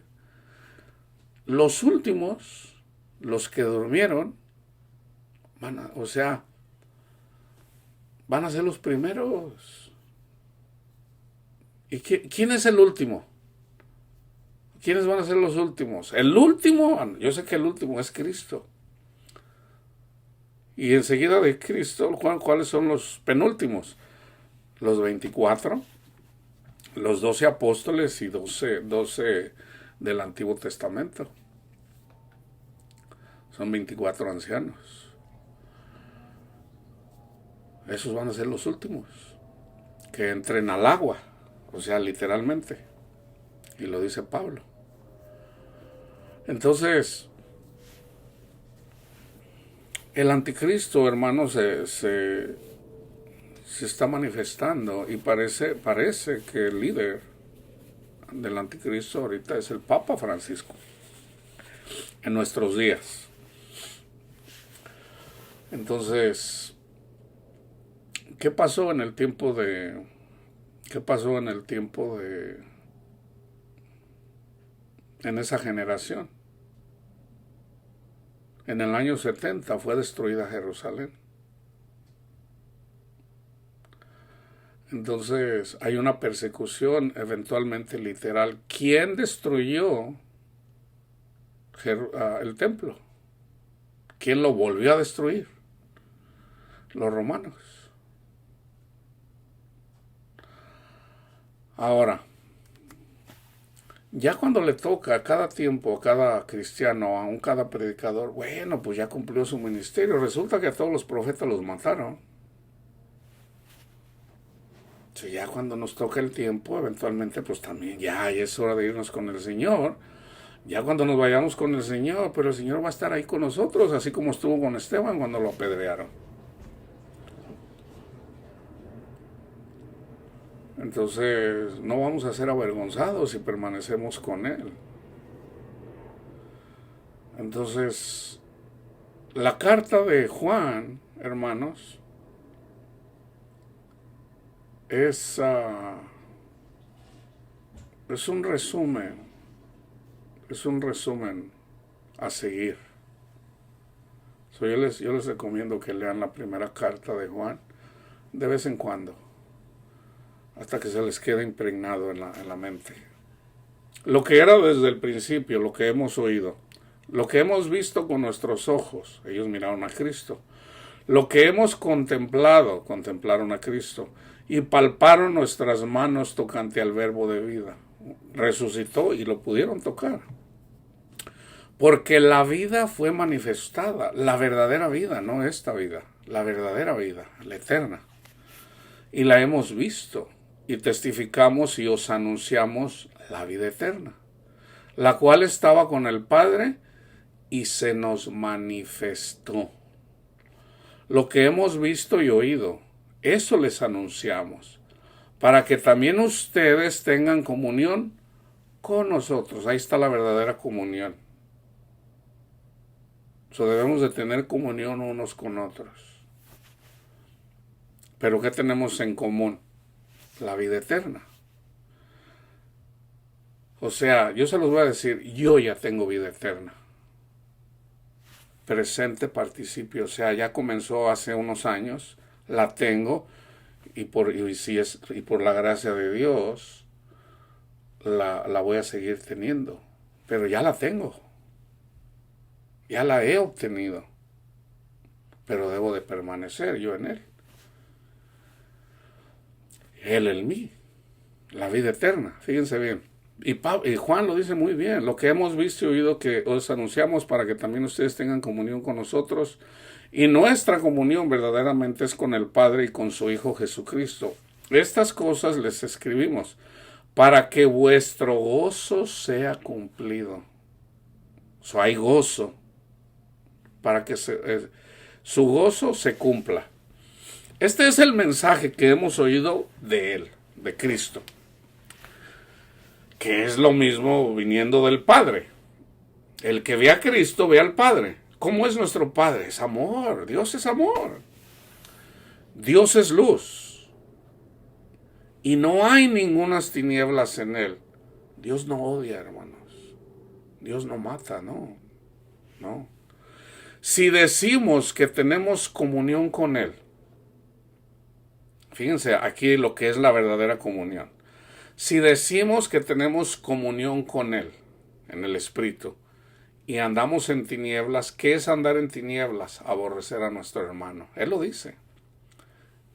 los últimos, los que durmieron, van a ser los primeros. ¿Y quién es el último? ¿Quiénes van a ser los últimos? El último, yo sé que el último es Cristo. Y enseguida de Cristo, ¿cuáles son los penúltimos? Los 24, los 12 apóstoles y 12 del Antiguo Testamento. Son 24 ancianos. Esos van a ser los últimos que entren al agua, o sea, literalmente. Y lo dice Pablo. Entonces, el anticristo, hermanos, se está manifestando y parece que el líder del anticristo ahorita es el Papa Francisco en nuestros días. Entonces, ¿qué pasó en el tiempo de en esa generación? En el año 70 fue destruida Jerusalén. Entonces hay una persecución eventualmente literal. ¿Quién destruyó el templo? ¿Quién lo volvió a destruir? Los romanos. Ahora, ya cuando le toca a cada tiempo, a cada cristiano, a cada predicador, bueno, pues ya cumplió su ministerio. Resulta que a todos los profetas los mataron. Entonces ya cuando nos toca el tiempo, eventualmente pues también ya es hora de irnos con el Señor. Ya cuando nos vayamos con el Señor, pero el Señor va a estar ahí con nosotros, así como estuvo con Esteban cuando lo apedrearon. Entonces no vamos a ser avergonzados si permanecemos con Él. Entonces, la carta de Juan, hermanos, es un resumen. Es un resumen a seguir. Yo les recomiendo que lean la primera carta de Juan de vez en cuando, hasta que se les quede impregnado en la mente. Lo que era desde el principio, lo que hemos oído, lo que hemos visto con nuestros ojos, ellos miraron a Cristo. Lo que hemos contemplado, contemplaron a Cristo. Y palparon nuestras manos tocante al verbo de vida. Resucitó y lo pudieron tocar. Porque la vida fue manifestada, la verdadera vida, no esta vida, la verdadera vida, la eterna. Y la hemos visto y testificamos y os anunciamos la vida eterna, la cual estaba con el Padre y se nos manifestó. Lo que hemos visto y oído, eso les anunciamos, para que también ustedes tengan comunión con nosotros. Ahí está la verdadera comunión. Debemos de tener comunión unos con otros. ¿Pero qué tenemos en común? La vida eterna. O sea, yo se los voy a decir, yo ya tengo vida eterna. Presente participio, o sea, ya comenzó hace unos años, la tengo, y por la gracia de Dios, la voy a seguir teniendo. Pero ya la tengo. Ya la he obtenido, pero debo de permanecer yo en Él. Él en mí, la vida eterna, fíjense bien. Y Juan lo dice muy bien, lo que hemos visto y oído que os anunciamos para que también ustedes tengan comunión con nosotros. Y nuestra comunión verdaderamente es con el Padre y con su Hijo Jesucristo. Estas cosas les escribimos para que vuestro gozo sea cumplido. Hay gozo. Para que su gozo se cumpla. Este es el mensaje que hemos oído de Él, de Cristo, que es lo mismo viniendo del Padre. El que ve a Cristo ve al Padre. ¿Cómo es nuestro Padre? Es amor. Dios es amor. Dios es luz. y no hay ningunas tinieblas en él. Dios no odia, hermanos. Dios no mata, no. No. Si decimos que tenemos comunión con él, fíjense aquí lo que es la verdadera comunión. Si decimos que tenemos comunión con él, en el Espíritu, y andamos en tinieblas, ¿qué es andar en tinieblas? Aborrecer a nuestro hermano. Él lo dice.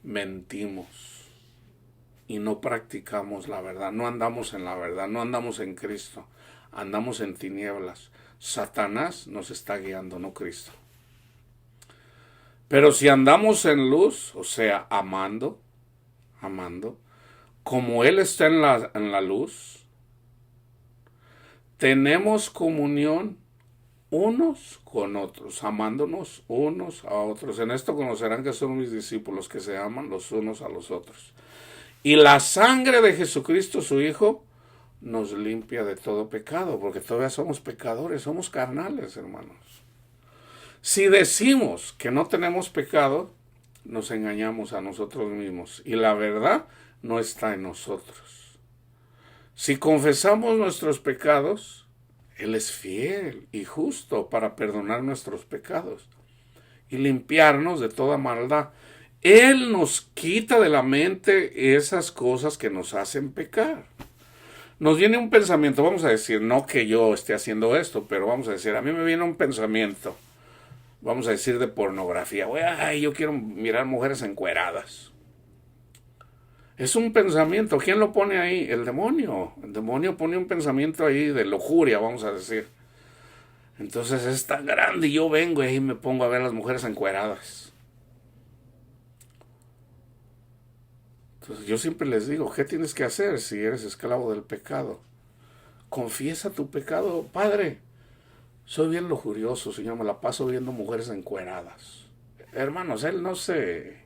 Mentimos y no practicamos la verdad, no andamos en la verdad, no andamos en Cristo, andamos en tinieblas. Satanás nos está guiando, no Cristo. Pero si andamos en luz, o sea, amando, como Él está en la luz, tenemos comunión unos con otros, amándonos unos a otros. En esto conocerán que son mis discípulos, que se aman los unos a los otros. Y la sangre de Jesucristo, su Hijo, nos limpia de todo pecado, porque todavía somos pecadores, somos carnales, hermanos. Si decimos que no tenemos pecado, nos engañamos a nosotros mismos, y la verdad no está en nosotros. Si confesamos nuestros pecados, Él es fiel y justo para perdonar nuestros pecados y limpiarnos de toda maldad. Él nos quita de la mente esas cosas que nos hacen pecar. Nos viene un pensamiento, vamos a decir, no que yo esté haciendo esto, pero vamos a decir, a mí me viene un pensamiento, vamos a decir, de pornografía. Ay, yo quiero mirar mujeres encueradas. Es un pensamiento. ¿Quién lo pone ahí? El demonio. El demonio pone un pensamiento ahí de lujuria, vamos a decir. Entonces es tan grande y yo vengo y ahí me pongo a ver a las mujeres encueradas. Entonces yo siempre les digo, ¿qué tienes que hacer si eres esclavo del pecado? Confiesa tu pecado. Padre, soy bien lujurioso, Señor, me la paso viendo mujeres encueradas. Hermanos, Él no se...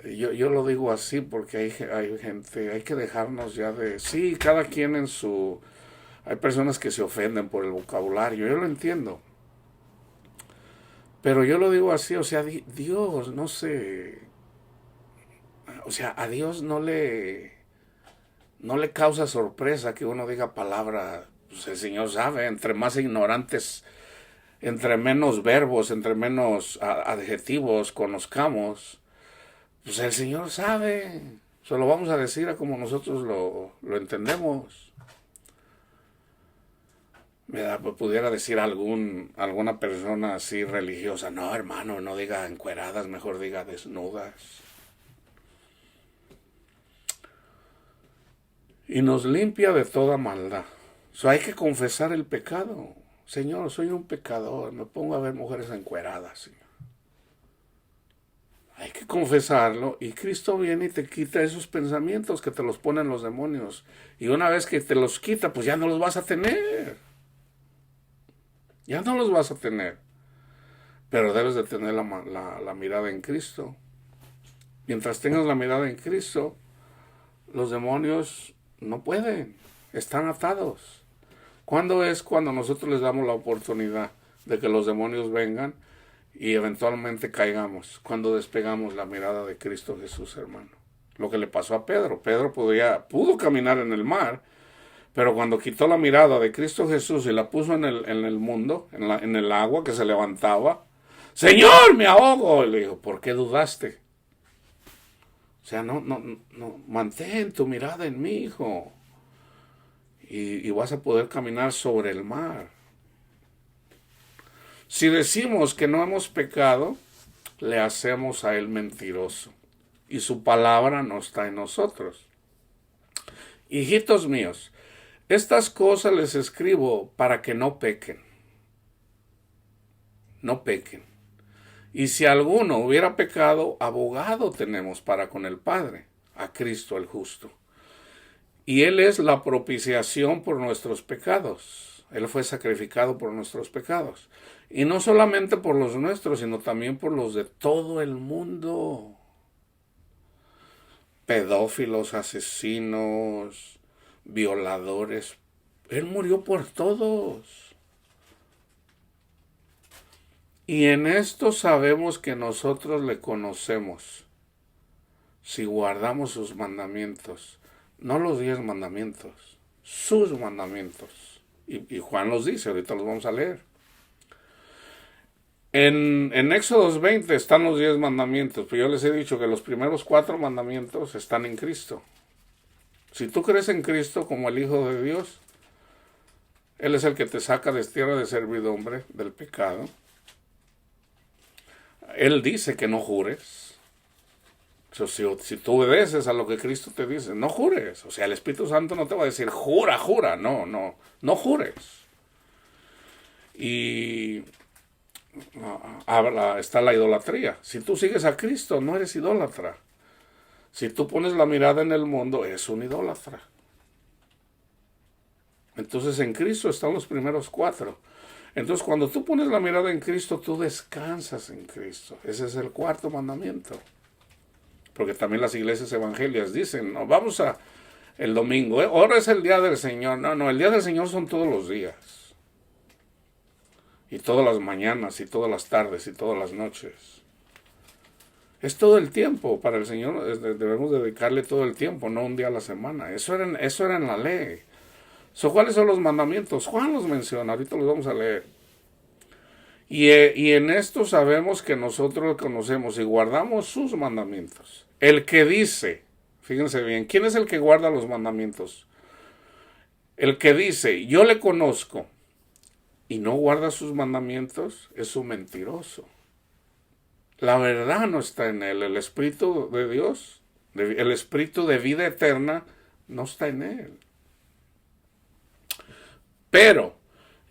Yo lo digo así porque hay gente, hay que dejarnos ya de... Sí, cada quien en su... Hay personas que se ofenden por el vocabulario, yo lo entiendo. Pero yo lo digo así, o sea, Dios no se... O sea, a Dios no le causa sorpresa que uno diga palabra. Pues el Señor sabe, entre más ignorantes, entre menos verbos, entre menos adjetivos conozcamos, pues el Señor sabe. Se lo vamos a decir a como nosotros lo entendemos. Pues pudiera decir alguna persona así religiosa, no hermano, no diga encueradas, mejor diga desnudas. Y nos limpia de toda maldad. Hay que confesar el pecado. Señor, soy un pecador, me pongo a ver mujeres encueradas, Señor. Hay que confesarlo y Cristo viene y te quita esos pensamientos que te los ponen los demonios. Y una vez que te los quita, pues ya no los vas a tener. Ya no los vas a tener. Pero debes de tener la mirada en Cristo. Mientras tengas la mirada en Cristo, los demonios no pueden. Están atados. ¿Cuándo es cuando nosotros les damos la oportunidad de que los demonios vengan y eventualmente caigamos? Cuando despegamos la mirada de Cristo Jesús, hermano. Lo que le pasó a Pedro. Pedro pudo caminar en el mar, pero cuando quitó la mirada de Cristo Jesús y la puso en el mundo, en el agua que se levantaba, Señor, me ahogo. Y le dijo, ¿por qué dudaste? O sea, no, mantén tu mirada en mí, hijo. Y vas a poder caminar sobre el mar. Si decimos que no hemos pecado, le hacemos a Él mentiroso. Y su palabra no está en nosotros. Hijitos míos, estas cosas les escribo para que no pequen. No pequen. Y si alguno hubiera pecado, abogado tenemos para con el Padre, a Cristo el justo. Y Él es la propiciación por nuestros pecados. Él fue sacrificado por nuestros pecados. Y no solamente por los nuestros, sino también por los de todo el mundo. Pedófilos, asesinos, violadores. Él murió por todos. Y en esto sabemos que nosotros le conocemos, si guardamos sus mandamientos, no los 10 mandamientos, sus mandamientos. Y Juan los dice, ahorita los vamos a leer. En Éxodo 20 están los 10 mandamientos, pero yo les he dicho que los primeros 4 mandamientos están en Cristo. Si tú crees en Cristo como el Hijo de Dios, Él es el que te saca de tierra de servidumbre, del pecado. Él dice que no jures. O sea, si tú obedeces a lo que Cristo te dice, no jures. O sea, el Espíritu Santo no te va a decir, jura, jura. No jures. Y está la idolatría. Si tú sigues a Cristo, no eres idólatra. Si tú pones la mirada en el mundo, es un idólatra. Entonces en Cristo están los primeros 4. Entonces cuando tú pones la mirada en Cristo, tú descansas en Cristo. Ese es el 4º mandamiento. Porque también las iglesias evangélicas dicen, no, vamos a el domingo, ahora es el día del Señor. No, el día del Señor son todos los días. Y todas las mañanas, y todas las tardes, y todas las noches. Es todo el tiempo. Para el Señor debemos dedicarle todo el tiempo, no un día a la semana. Eso era en la ley. ¿Cuáles son los mandamientos? Juan los menciona, ahorita los vamos a leer. Y en esto sabemos que nosotros conocemos y guardamos sus mandamientos. El que dice, fíjense bien, ¿quién es el que guarda los mandamientos? El que dice, yo le conozco, y no guarda sus mandamientos, es un mentiroso. La verdad no está en él. El Espíritu de Dios, el Espíritu de vida eterna, no está en él. Pero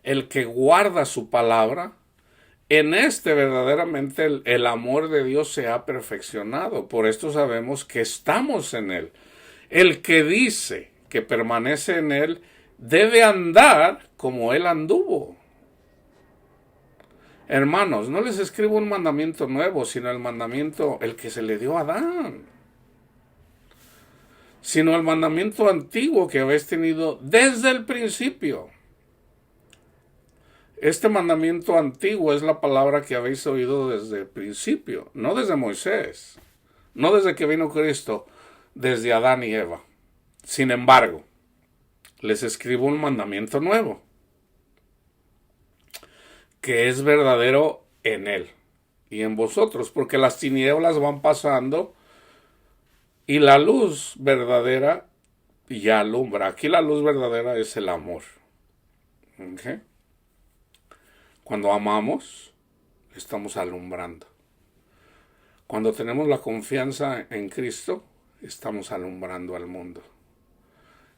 el que guarda su palabra, en este verdaderamente el amor de Dios se ha perfeccionado. Por esto sabemos que estamos en él. El que dice que permanece en él debe andar como él anduvo. Hermanos, no les escribo un mandamiento nuevo, sino el mandamiento, el que se le dio a Adán. Sino el mandamiento antiguo que habéis tenido desde el principio. Este mandamiento antiguo es la palabra que habéis oído desde el principio, no desde Moisés, no desde que vino Cristo, desde Adán y Eva. Sin embargo, les escribo un mandamiento nuevo, que es verdadero en él y en vosotros, porque las tinieblas van pasando y la luz verdadera ya alumbra. Aquí la luz verdadera es el amor. ¿Okay? Cuando amamos, estamos alumbrando. Cuando tenemos la confianza en Cristo, estamos alumbrando al mundo.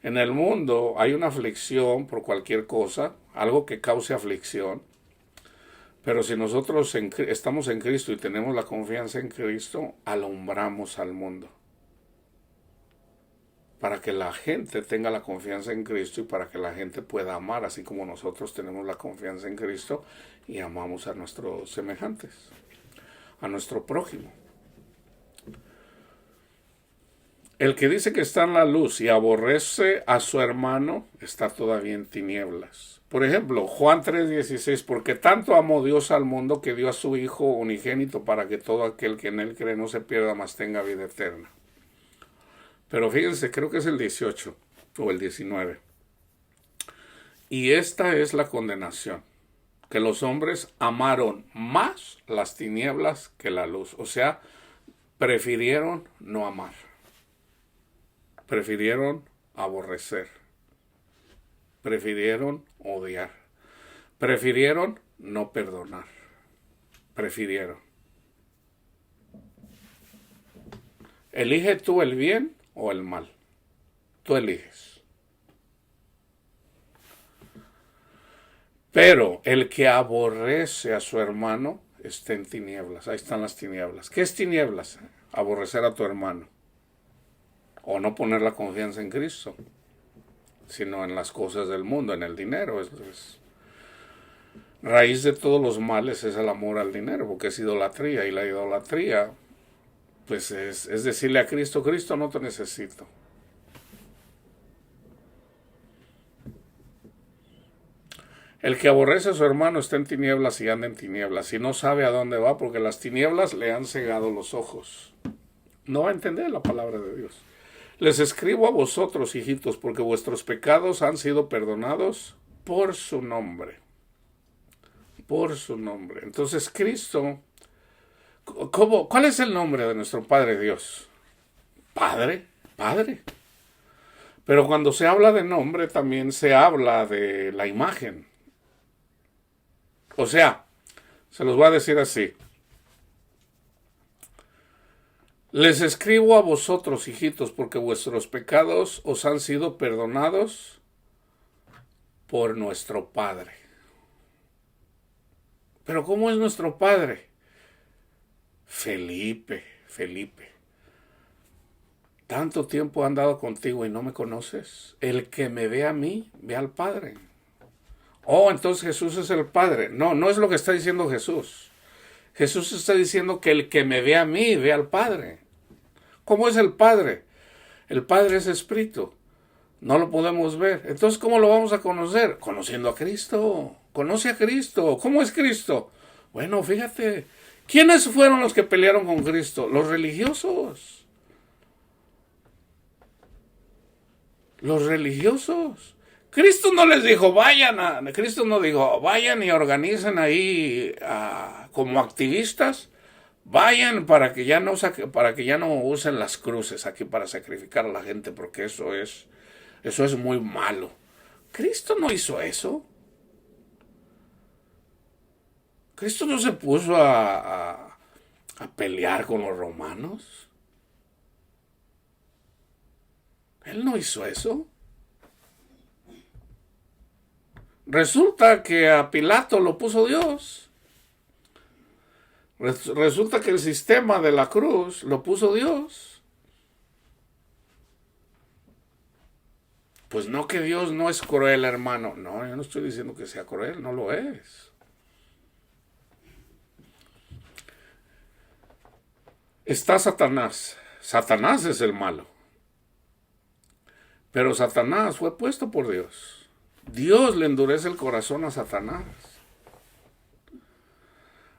En el mundo hay una aflicción por cualquier cosa, algo que cause aflicción. Pero si nosotros estamos en Cristo y tenemos la confianza en Cristo, alumbramos al mundo. Para que la gente tenga la confianza en Cristo y para que la gente pueda amar, así como nosotros tenemos la confianza en Cristo y amamos a nuestros semejantes, a nuestro prójimo. El que dice que está en la luz y aborrece a su hermano, está todavía en tinieblas. Por ejemplo, Juan 3:16, porque tanto amó Dios al mundo que dio a su Hijo unigénito para que todo aquel que en él cree no se pierda, mas tenga vida eterna. Pero fíjense, creo que es el 18 o el 19. Y esta es la condenación, que los hombres amaron más las tinieblas que la luz. O sea, prefirieron no amar. Prefirieron aborrecer. Prefirieron odiar. Prefirieron no perdonar. Prefirieron. Elige tú el bien o el mal. Tú eliges. Pero el que aborrece a su hermano está en tinieblas. Ahí están las tinieblas. ¿Qué es tinieblas? Aborrecer a tu hermano. O no poner la confianza en Cristo, sino en las cosas del mundo, en el dinero. Raíz de todos los males es el amor al dinero, porque es idolatría. Y la idolatría, pues es decirle a Cristo, Cristo, no te necesito. El que aborrece a su hermano está en tinieblas y anda en tinieblas y no sabe a dónde va porque las tinieblas le han cegado los ojos. No va a entender la palabra de Dios. Les escribo a vosotros, hijitos, porque vuestros pecados han sido perdonados por su nombre. Por su nombre. Entonces Cristo, ¿cuál es el nombre de nuestro Padre Dios? Padre, Padre. Pero cuando se habla de nombre también se habla de la imagen. O sea, se los voy a decir así. Les escribo a vosotros, hijitos, porque vuestros pecados os han sido perdonados por nuestro Padre. Pero ¿cómo es nuestro Padre? Felipe. Tanto tiempo he andado contigo y no me conoces. El que me ve a mí, ve al Padre. Oh, entonces Jesús es el Padre. No, no es lo que está diciendo Jesús. Jesús está diciendo que el que me ve a mí, ve al Padre. ¿Cómo es el Padre? El Padre es Espíritu. No lo podemos ver. Entonces, ¿cómo lo vamos a conocer? Conociendo a Cristo. Conoce a Cristo. ¿Cómo es Cristo? Bueno, fíjate. ¿Quiénes fueron los que pelearon con Cristo? Los religiosos. Los religiosos. Cristo no les dijo, Cristo no dijo, vayan y organicen ahí como activistas, vayan para que ya no usen las cruces aquí para sacrificar a la gente, porque eso es muy malo. Cristo no hizo eso. Cristo no se puso a pelear con los romanos. Él no hizo eso. Resulta que a Pilato lo puso Dios. Resulta que el sistema de la cruz lo puso Dios. Pues no, que Dios no es cruel, hermano. No, yo no estoy diciendo que sea cruel, no lo es. Está Satanás. Satanás es el malo. Pero Satanás fue puesto por Dios. Dios le endurece el corazón a Satanás.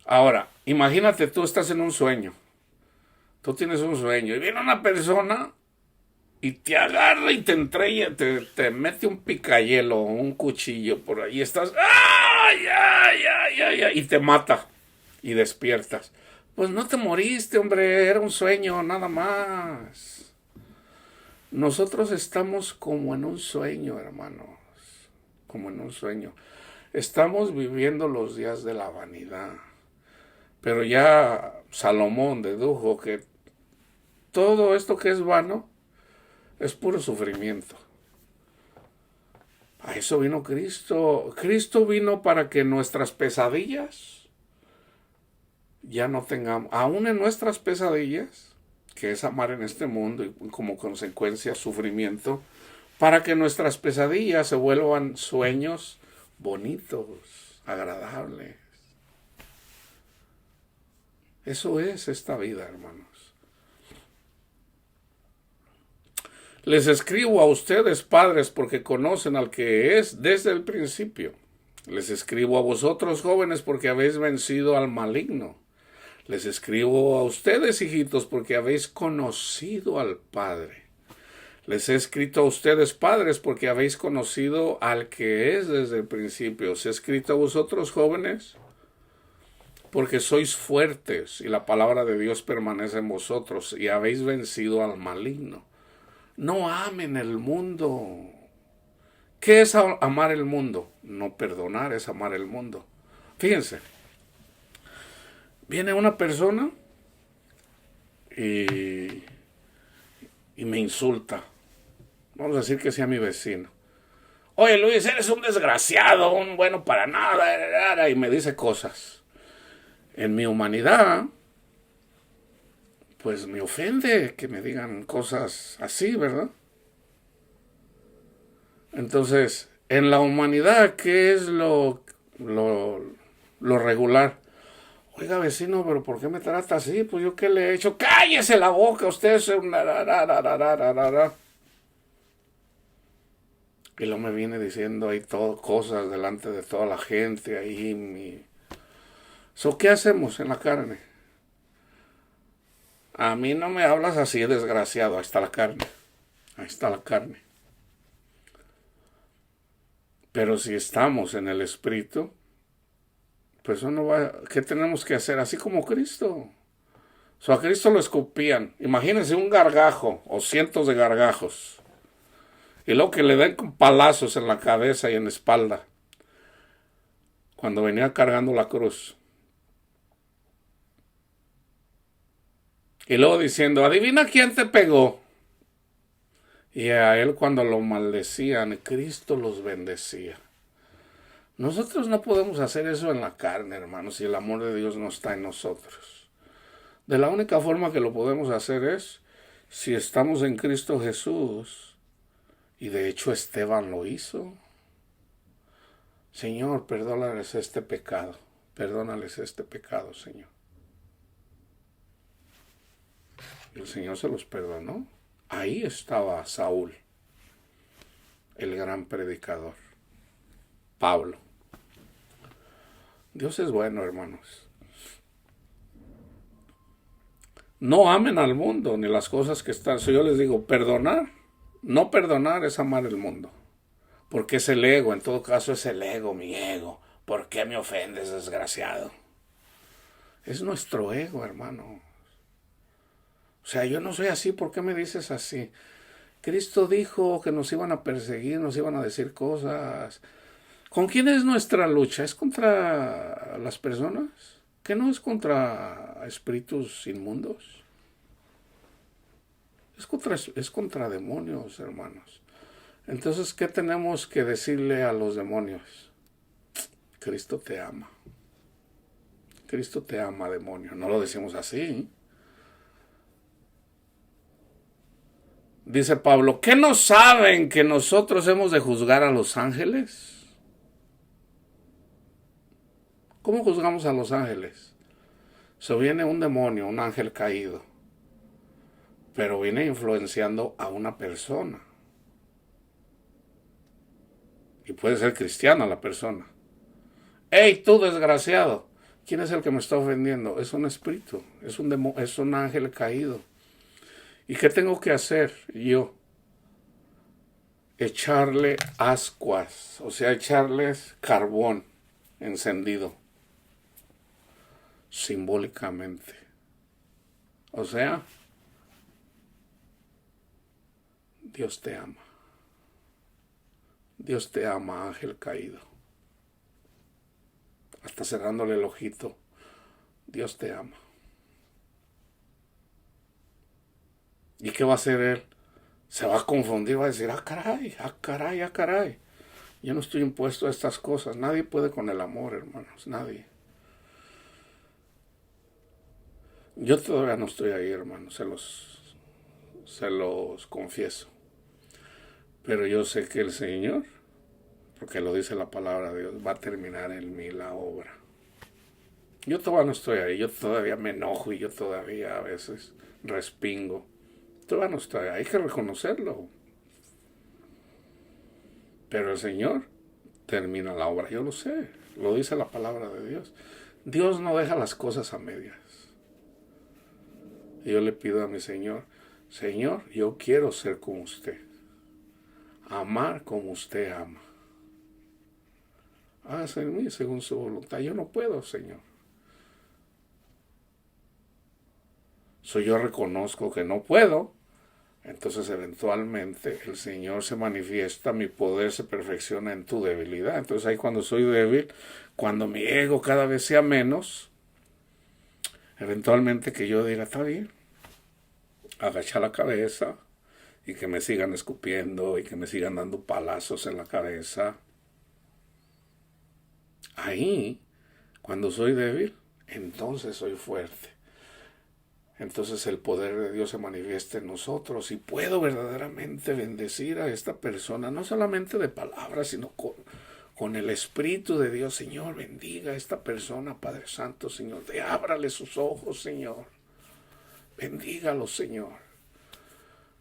Ahora, imagínate, tú estás en un sueño. Tú tienes un sueño y viene una persona y te agarra y te entrega, te mete un picayelo o un cuchillo por ahí. Estás, ¡ay! Y te mata y despiertas. Pues no te moriste, hombre, era un sueño, nada más. Nosotros estamos como en un sueño, hermanos. Como en un sueño. Estamos viviendo los días de la vanidad. Pero ya Salomón dedujo que todo esto que es vano es puro sufrimiento. A eso vino Cristo. Cristo vino para que nuestras pesadillas ya no tengamos, aún en nuestras pesadillas, que es amar en este mundo y como consecuencia sufrimiento, para que nuestras pesadillas se vuelvan sueños bonitos, agradables. Eso es esta vida, hermanos. Les escribo a ustedes, padres, porque conocen al que es desde el principio. Les escribo a vosotros, jóvenes, porque habéis vencido al maligno. Les escribo a ustedes, hijitos, porque habéis conocido al Padre. Les he escrito a ustedes, padres, porque habéis conocido al que es desde el principio. Os he escrito a vosotros, jóvenes, porque sois fuertes y la palabra de Dios permanece en vosotros y habéis vencido al maligno. No amen el mundo. ¿Qué es amar el mundo? No perdonar es amar el mundo. Fíjense, viene una persona y me insulta. Vamos a decir que sea mi vecino. Oye, Luis, eres un desgraciado, un bueno para nada, y me dice cosas. En mi humanidad, pues me ofende que me digan cosas así, ¿verdad? Entonces, en la humanidad, ¿qué es lo regular? Oiga, vecino, pero ¿por qué me trata así? Pues yo, ¿qué le he hecho? ¡Cállese la boca! Usted es un... Y luego me viene diciendo ahí todo, cosas delante de toda la gente ahí. ¿Qué hacemos en la carne? A mí no me hablas así, desgraciado. Ahí está la carne. Ahí está la carne. Pero si estamos en el Espíritu, pues eso no va. ¿Qué tenemos que hacer? Así como Cristo. A Cristo lo escupían. Imagínense un gargajo o cientos de gargajos. Y luego que le den con palazos en la cabeza y en la espalda. Cuando venía cargando la cruz. Y luego diciendo, adivina quién te pegó. Y a él cuando lo maldecían, Cristo los bendecía. Nosotros no podemos hacer eso en la carne, hermanos, si el amor de Dios no está en nosotros. De la única forma que lo podemos hacer es si estamos en Cristo Jesús. Y de hecho Esteban lo hizo. Señor, perdónales este pecado. Perdónales este pecado, Señor. Y el Señor se los perdonó. Ahí estaba Saúl, el gran predicador. Pablo. Dios es bueno, hermanos. No amen al mundo ni las cosas que están. Si yo les digo, perdonar. No perdonar es amar el mundo. Porque es el ego, en todo caso es el ego, mi ego. ¿Por qué me ofendes, desgraciado? Es nuestro ego, hermano. O sea, yo no soy así, ¿por qué me dices así? Cristo dijo que nos iban a perseguir, nos iban a decir cosas. ¿Con quién es nuestra lucha? ¿Es contra las personas? ¿Que no es contra espíritus inmundos? Es contra demonios, hermanos. Entonces, ¿qué tenemos que decirle a los demonios? Cristo te ama. Cristo te ama, demonio. No lo decimos así. Dice Pablo, ¿qué no saben que nosotros hemos de juzgar a los ángeles? ¿Cómo juzgamos a los ángeles? Se viene un demonio, un ángel caído, pero viene influenciando a una persona. Y puede ser cristiana la persona. ¡Ey, tú desgraciado! ¿Quién es el que me está ofendiendo? Es un espíritu, es un ángel caído. ¿Y qué tengo que hacer yo? Echarle ascuas, o sea, echarles carbón encendido, simbólicamente. O sea, Dios te ama. Dios te ama, ángel caído. Hasta cerrándole el ojito, Dios te ama. ¿Y qué va a hacer él? Se va a confundir, va a decir, ah, caray, ah, caray, ah, caray. Yo no estoy impuesto a estas cosas. Nadie puede con el amor, hermanos, nadie. Yo todavía no estoy ahí, hermanos, se los confieso. Pero yo sé que el Señor, porque lo dice la palabra de Dios, va a terminar en mí la obra. Yo todavía no estoy ahí, yo todavía me enojo y yo todavía a veces respingo. Todavía no estoy ahí, hay que reconocerlo. Pero el Señor termina la obra, yo lo sé, lo dice la palabra de Dios. Dios no deja las cosas a medias. Y yo le pido a mi Señor, Señor, yo quiero ser como usted. Amar como usted ama. Hágase en mí según su voluntad. Yo no puedo, Señor. Yo reconozco que no puedo. Entonces eventualmente el Señor se manifiesta, mi poder se perfecciona en tu debilidad. Entonces ahí cuando soy débil, cuando mi ego cada vez sea menos, eventualmente que yo diga, está bien, agacha la cabeza y que me sigan escupiendo y que me sigan dando palazos en la cabeza. Ahí, cuando soy débil, entonces soy fuerte. Entonces el poder de Dios se manifiesta en nosotros y puedo verdaderamente bendecir a esta persona, no solamente de palabras, sino con el Espíritu de Dios. Señor, bendiga a esta persona, Padre Santo, Señor, ábrale sus ojos, Señor. Bendígalo, Señor.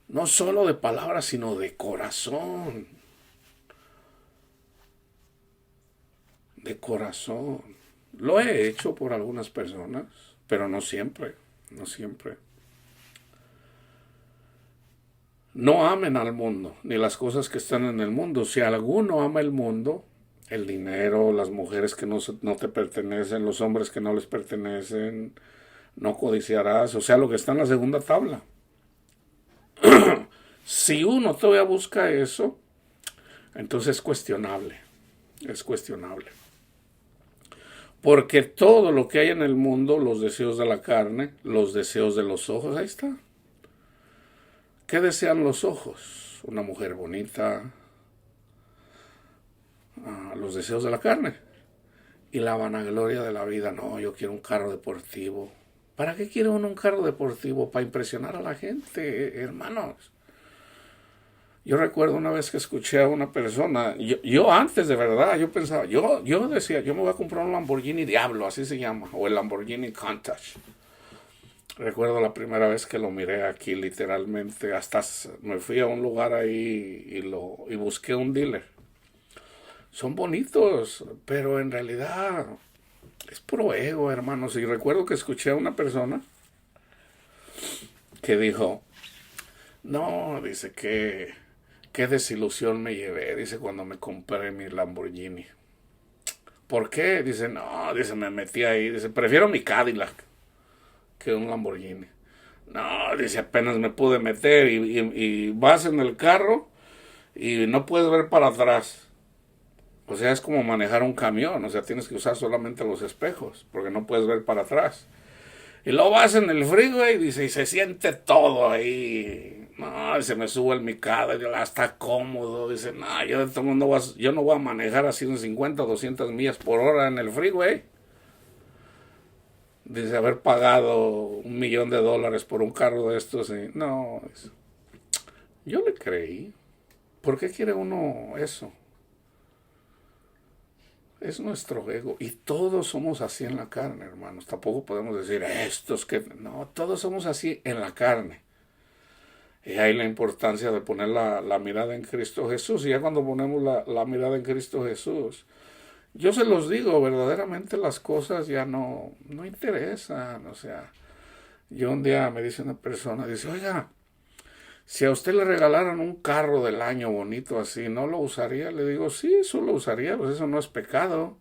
No solo de palabras, sino de corazón. De corazón. Lo he hecho por algunas personas, pero no siempre. No siempre. No amen al mundo, ni las cosas que están en el mundo. Si alguno ama el mundo, el dinero, las mujeres que no te pertenecen, los hombres que no les pertenecen, no codiciarás, o sea, lo que está en la segunda tabla. Si uno todavía busca eso, entonces es cuestionable, es cuestionable. Porque todo lo que hay en el mundo, los deseos de la carne, los deseos de los ojos, ahí está. ¿Qué desean los ojos? Una mujer bonita, los deseos de la carne y la vanagloria de la vida. No, yo quiero un carro deportivo. ¿Para qué quiere uno un carro deportivo? Para impresionar a la gente, hermanos. Yo recuerdo una vez que escuché a una persona, yo antes de verdad, yo pensaba, yo decía, yo me voy a comprar un Lamborghini Diablo, así se llama, o el Lamborghini Countach. Recuerdo la primera vez que lo miré aquí, literalmente, hasta me fui a un lugar ahí y busqué un dealer. Son bonitos, pero en realidad es puro ego, hermanos. Y recuerdo que escuché a una persona que dijo, no, dice que qué desilusión me llevé, dice, cuando me compré mi Lamborghini. ¿Por qué? Dice, no, dice, me metí ahí, dice, prefiero mi Cadillac que un Lamborghini. No, dice, apenas me pude meter y vas en el carro y no puedes ver para atrás. O sea, es como manejar un camión, o sea, tienes que usar solamente los espejos, porque no puedes ver para atrás. Y luego vas en el freeway, dice, y se siente todo ahí. No, dice, me subo el micado, está cómodo. Dice, no, yo no voy a manejar a 150 o 200 millas por hora en el freeway. Dice, haber pagado $1,000,000 por un carro de estos. Y, no, dice, yo le creí. ¿Por qué quiere uno eso? Es nuestro ego. Y todos somos así en la carne, hermanos. Tampoco podemos decir estos que... No, todos somos así en la carne. Y hay la importancia de poner la mirada en Cristo Jesús. Y ya cuando ponemos la mirada en Cristo Jesús, yo se los digo, verdaderamente las cosas ya no interesan. O sea, yo un día me dice una persona, dice, oiga, si a usted le regalaran un carro del año bonito así, ¿no lo usaría? Le digo, sí, eso lo usaría, pues eso no es pecado.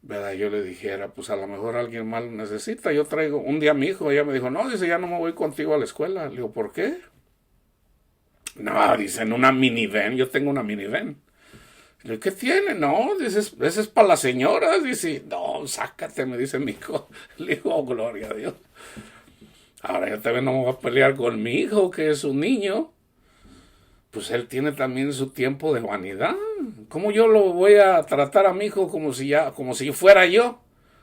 ¿Verdad? Yo le dijera, pues a lo mejor alguien más lo necesita. Yo traigo, un día mi hijo, ella me dijo, no, dice, ya no me voy contigo a la escuela. Le digo, ¿por qué? No, dice, en una minivan, yo tengo una minivan. Le digo, ¿qué tiene? No, dice, ese es para las señoras. Dice, no, sácate, me dice mi hijo. Le digo, oh, gloria a Dios. Ahora yo también no me voy a pelear con mi hijo, que es un niño. Pues él tiene también su tiempo de vanidad. ¿Cómo yo lo voy a tratar a mi hijo como si fuera yo?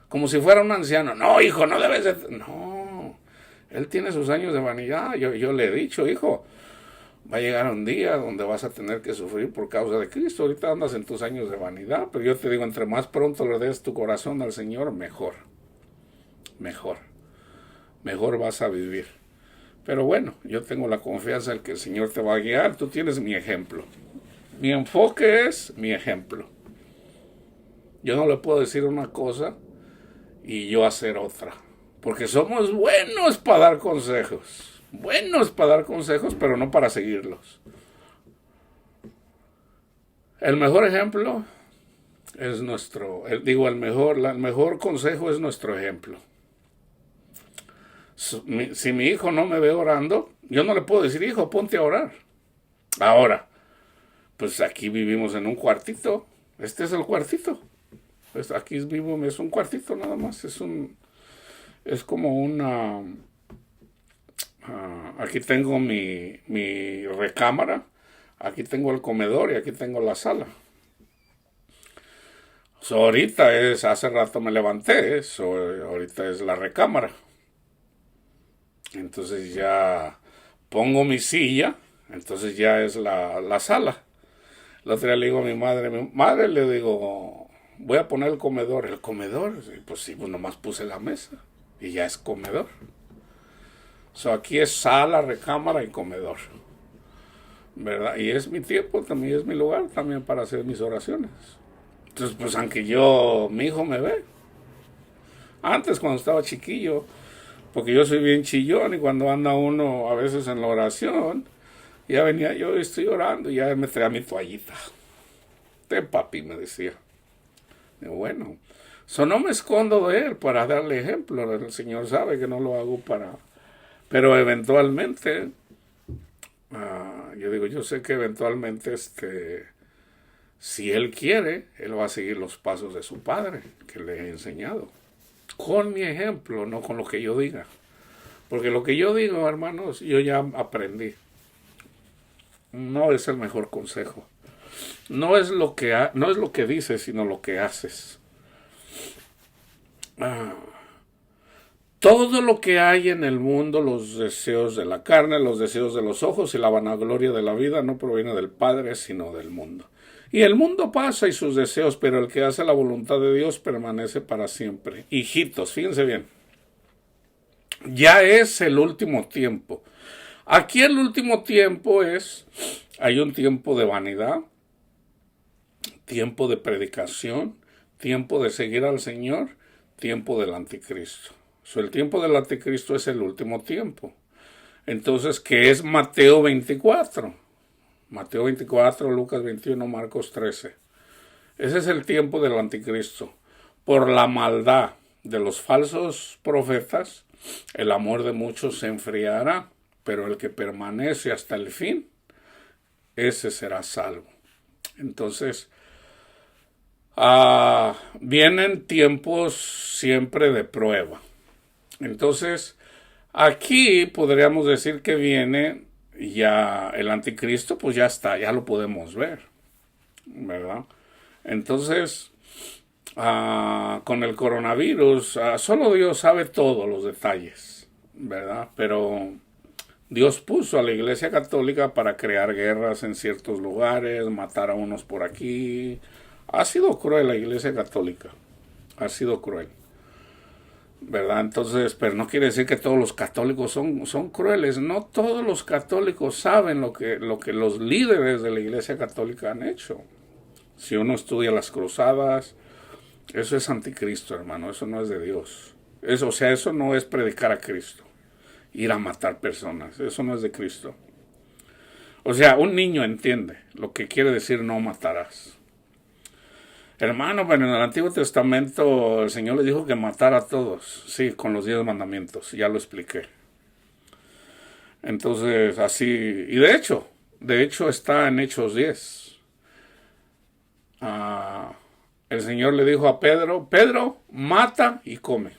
Como si fuera un anciano. No, hijo, no debes de... No, él tiene sus años de vanidad. Yo le he dicho, hijo, va a llegar un día donde vas a tener que sufrir por causa de Cristo. Ahorita andas en tus años de vanidad, pero yo te digo, entre más pronto le des tu corazón al Señor, mejor. Mejor vas a vivir. Pero bueno, yo tengo la confianza en que el Señor te va a guiar. Tú tienes mi ejemplo. Mi enfoque es mi ejemplo. Yo no le puedo decir una cosa y yo hacer otra. Porque somos buenos para dar consejos. Buenos para dar consejos, pero no para seguirlos. El mejor ejemplo es el mejor consejo es nuestro ejemplo. Si mi hijo no me ve orando, yo no le puedo decir, hijo, ponte a orar. Ahora, pues aquí vivimos en un cuartito. Este es el cuartito. Pues aquí vivo, es un cuartito nada más. Es como una... aquí tengo mi recámara. Aquí tengo el comedor y aquí tengo la sala. Hace rato me levanté. Ahorita es la recámara. Entonces ya pongo mi silla, entonces ya es la sala. El otro día le digo a mi madre, le digo, voy a poner el comedor. ¿El comedor? Pues sí, pues nomás puse la mesa y ya es comedor. Aquí es sala, recámara y comedor, ¿verdad? Y es mi tiempo, también es mi lugar también para hacer mis oraciones. Entonces, pues aunque mi hijo me ve. Antes, cuando estaba chiquillo, porque yo soy bien chillón y cuando anda uno a veces en la oración, Ya venía yo, estoy orando, y ya me traía mi toallita. Te papi, me decía. Y bueno, no me escondo de él para darle ejemplo. El Señor sabe que no lo hago para... Pero eventualmente, yo digo, yo sé que eventualmente, si él quiere, él va a seguir los pasos de su padre, que le he enseñado. Con mi ejemplo, no con lo que yo diga. Porque lo que yo digo, hermanos, yo ya aprendí. No es el mejor consejo. No es lo que dices, sino lo que haces. Todo lo que hay en el mundo, los deseos de la carne, los deseos de los ojos y la vanagloria de la vida, no proviene del Padre, sino del mundo. Y el mundo pasa y sus deseos, pero el que hace la voluntad de Dios permanece para siempre. Hijitos, fíjense bien. Ya es el último tiempo. Aquí el último tiempo hay un tiempo de vanidad, tiempo de predicación, tiempo de seguir al Señor, tiempo del anticristo. El tiempo del anticristo es el último tiempo. Entonces, ¿qué es Mateo 24? Mateo 24, Lucas 21, Marcos 13. Ese es el tiempo del anticristo. Por la maldad de los falsos profetas, el amor de muchos se enfriará, pero el que permanece hasta el fin, ese será salvo. Entonces, vienen tiempos siempre de prueba. Entonces, aquí podríamos decir que viene ya el anticristo, pues ya está, ya lo podemos ver, ¿verdad? Entonces, con el coronavirus, solo Dios sabe todos los detalles, ¿verdad? Pero Dios puso a la Iglesia Católica para crear guerras en ciertos lugares, matar a unos por aquí. Ha sido cruel la Iglesia Católica, ha sido cruel, ¿verdad? Entonces, pero no quiere decir que todos los católicos son crueles. No todos los católicos saben lo que los líderes de la Iglesia Católica han hecho. Si uno estudia las cruzadas, eso es anticristo, hermano. Eso no es de Dios. Eso no es predicar a Cristo. Ir a matar personas. Eso no es de Cristo. O sea, un niño entiende lo que quiere decir no matarás. Hermano, pero en el Antiguo Testamento el Señor le dijo que matara a todos. Sí, con los 10 mandamientos. Ya lo expliqué. Entonces, así... Y de hecho está en Hechos 10. El Señor le dijo a Pedro, mata y come.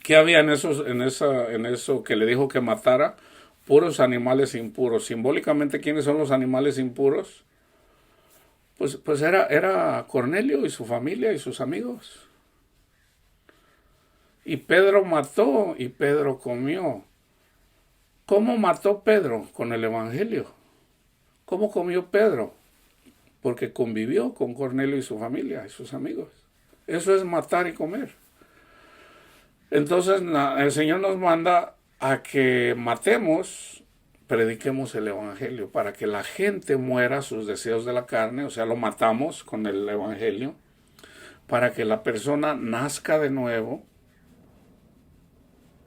¿Qué había en eso que le dijo que matara? Puros animales impuros. Simbólicamente, ¿quiénes son los animales impuros? Pues era Cornelio y su familia y sus amigos. Y Pedro mató y Pedro comió. ¿Cómo mató Pedro? Con el Evangelio. ¿Cómo comió Pedro? Porque convivió con Cornelio y su familia y sus amigos. Eso es matar y comer. Entonces el Señor nos manda a que matemos, prediquemos el Evangelio para que la gente muera sus deseos de la carne, o sea, lo matamos con el Evangelio, para que la persona nazca de nuevo,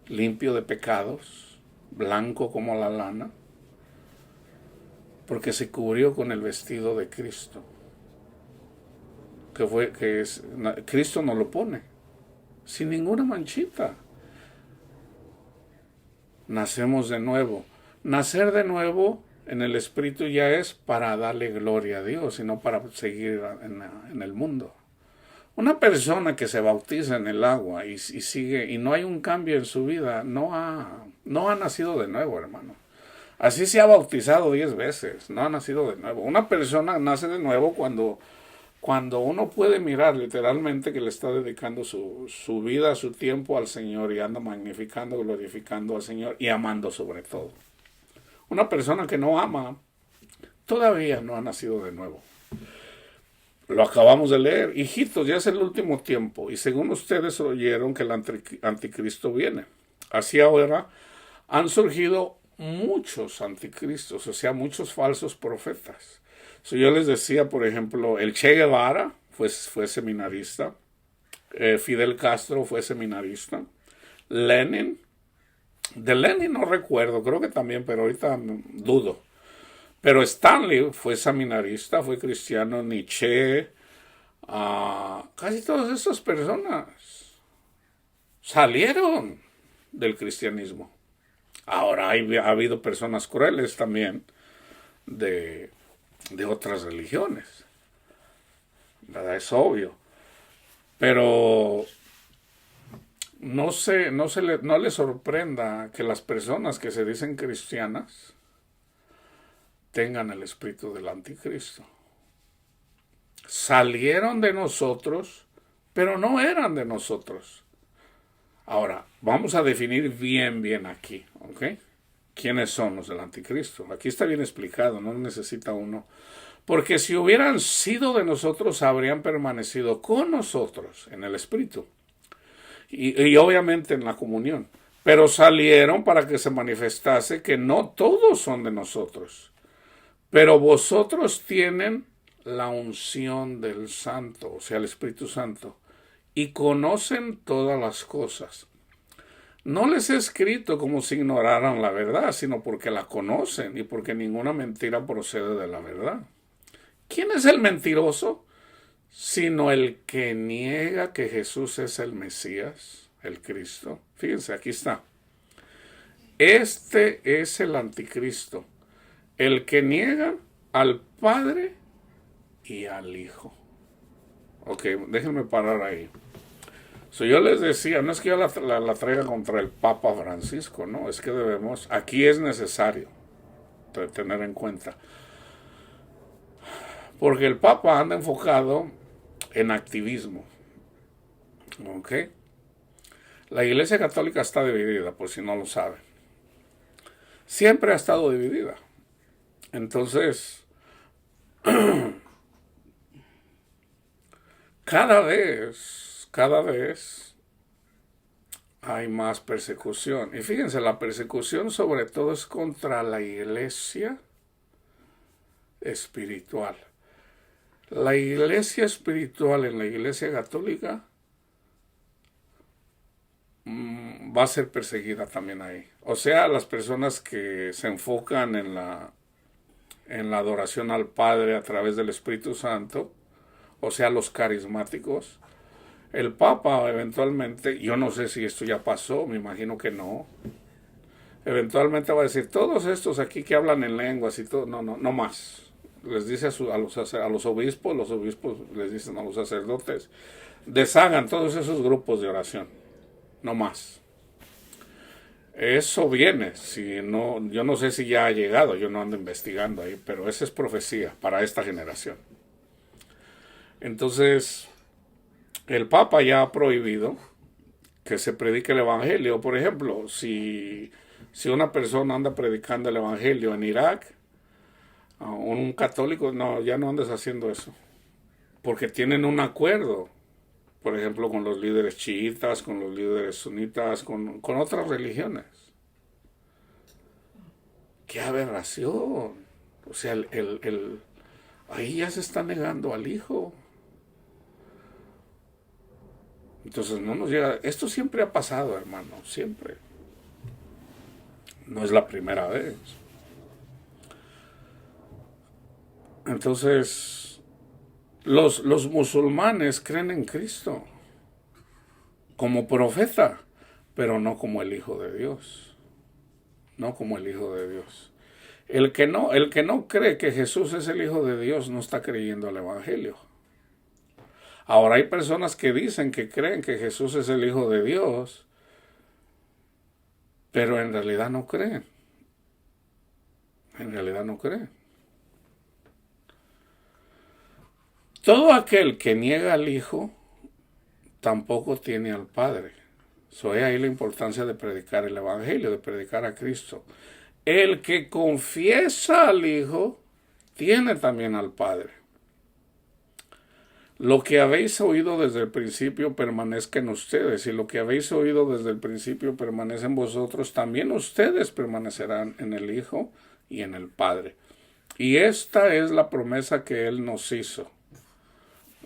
limpio de pecados, blanco como la lana, porque se cubrió con el vestido de Cristo, Cristo nos lo pone, sin ninguna manchita. Nacemos de nuevo. Nacer de nuevo en el Espíritu ya es para darle gloria a Dios y no para seguir en el mundo. Una persona que se bautiza en el agua y sigue y no hay un cambio en su vida, no ha nacido de nuevo, hermano. Así se ha bautizado 10 veces, no ha nacido de nuevo. Una persona nace de nuevo cuando uno puede mirar literalmente que le está dedicando su vida, su tiempo al Señor y anda magnificando, glorificando al Señor y amando sobre todo. Una persona que no ama todavía no ha nacido de nuevo. Lo acabamos de leer. Hijitos, ya es el último tiempo y según ustedes oyeron que el anticristo viene. Así ahora han surgido muchos anticristos, o sea, muchos falsos profetas. Yo les decía, por ejemplo, el Che Guevara fue seminarista, Fidel Castro fue seminarista, Lenin De Lenin no recuerdo, creo que también, pero ahorita dudo. Pero Stanley fue seminarista, fue cristiano, Nietzsche, casi todas estas personas salieron del cristianismo. Ahora ha habido personas crueles también de otras religiones, ¿verdad? Es obvio. Pero no le sorprenda que las personas que se dicen cristianas tengan el espíritu del anticristo. Salieron de nosotros, pero no eran de nosotros. Ahora, vamos a definir bien aquí, ¿ok? ¿Quiénes son los del anticristo? Aquí está bien explicado, no necesita uno. Porque si hubieran sido de nosotros, habrían permanecido con nosotros en el espíritu. Y obviamente en la comunión. Pero salieron para que se manifestase que no todos son de nosotros. Pero vosotros tienen la unción del Santo, o sea, el Espíritu Santo, y conocen todas las cosas. No les he escrito como si ignoraran la verdad, sino porque la conocen y porque ninguna mentira procede de la verdad. ¿Quién es el mentiroso? Sino el que niega que Jesús es el Mesías, el Cristo. Fíjense, aquí está. Este es el anticristo, el que niega al Padre y al Hijo. Ok, déjenme parar ahí. Yo les decía, no es que yo la traiga contra el Papa Francisco, no, es que debemos, aquí es necesario tener en cuenta. Porque el Papa anda enfocado en activismo. ¿Ok? La Iglesia Católica está dividida, por si no lo saben. Siempre ha estado dividida. Entonces, cada vez hay más persecución. Y fíjense, la persecución sobre todo es contra la iglesia espiritual. La iglesia espiritual en la Iglesia Católica va a ser perseguida también ahí. O sea, las personas que se enfocan en la adoración al Padre a través del Espíritu Santo, o sea, los carismáticos. El Papa eventualmente, yo no sé si esto ya pasó, me imagino que no, eventualmente va a decir, todos estos aquí que hablan en lenguas y todo, no más. Les dice a los obispos, los obispos les dicen a los sacerdotes, deshagan todos esos grupos de oración, no más. Eso viene, si no, yo no sé si ya ha llegado, yo no ando investigando ahí, pero esa es profecía para esta generación. Entonces, el Papa ya ha prohibido que se predique el Evangelio. Por ejemplo, si una persona anda predicando el Evangelio en Irak, un católico, no, ya no andes haciendo eso. Porque tienen un acuerdo, por ejemplo, con los líderes chiitas, con los líderes sunitas, con otras religiones. ¡Qué aberración! O sea, ahí ya se está negando al Hijo. Entonces no nos llega. Esto siempre ha pasado, hermano, siempre. No es la primera vez. Entonces, los musulmanes creen en Cristo como profeta, pero no como el Hijo de Dios. No como el Hijo de Dios. El que no cree que Jesús es el Hijo de Dios no está creyendo el Evangelio. Ahora hay personas que dicen que creen que Jesús es el Hijo de Dios, pero en realidad no creen. En realidad no creen. Todo aquel que niega al Hijo tampoco tiene al Padre. So, es ahí la importancia de predicar el Evangelio, de predicar a Cristo. El que confiesa al Hijo tiene también al Padre. Lo que habéis oído desde el principio permanezca en ustedes, y lo que habéis oído desde el principio permanece en vosotros, también ustedes permanecerán en el Hijo y en el Padre. Y esta es la promesa que Él nos hizo,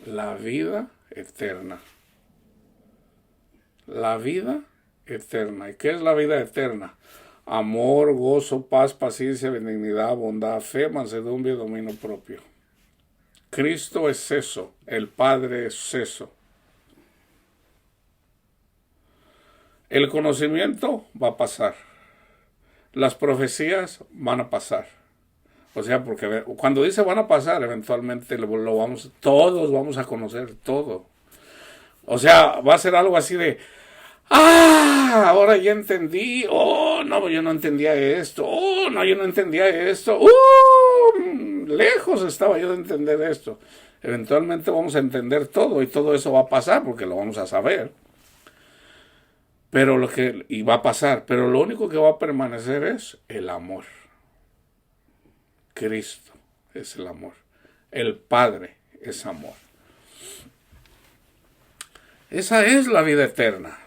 la vida eterna. La vida eterna. ¿Y qué es la vida eterna? Amor, gozo, paz, paciencia, benignidad, bondad, fe, mansedumbre y dominio propio. Cristo es eso, el Padre es eso. El conocimiento va a pasar. Las profecías van a pasar. O sea, porque cuando dice van a pasar, eventualmente todos vamos a conocer todo. O sea, va a ser algo así de, ahora ya entendí. Oh, no, yo no entendía esto. Oh, no, yo no entendía esto. Lejos estaba yo de entender esto. Eventualmente vamos a entender todo y todo eso va a pasar porque lo vamos a saber. Pero y va a pasar, pero lo único que va a permanecer es el amor. Cristo es el amor. El Padre es amor. Esa es la vida eterna.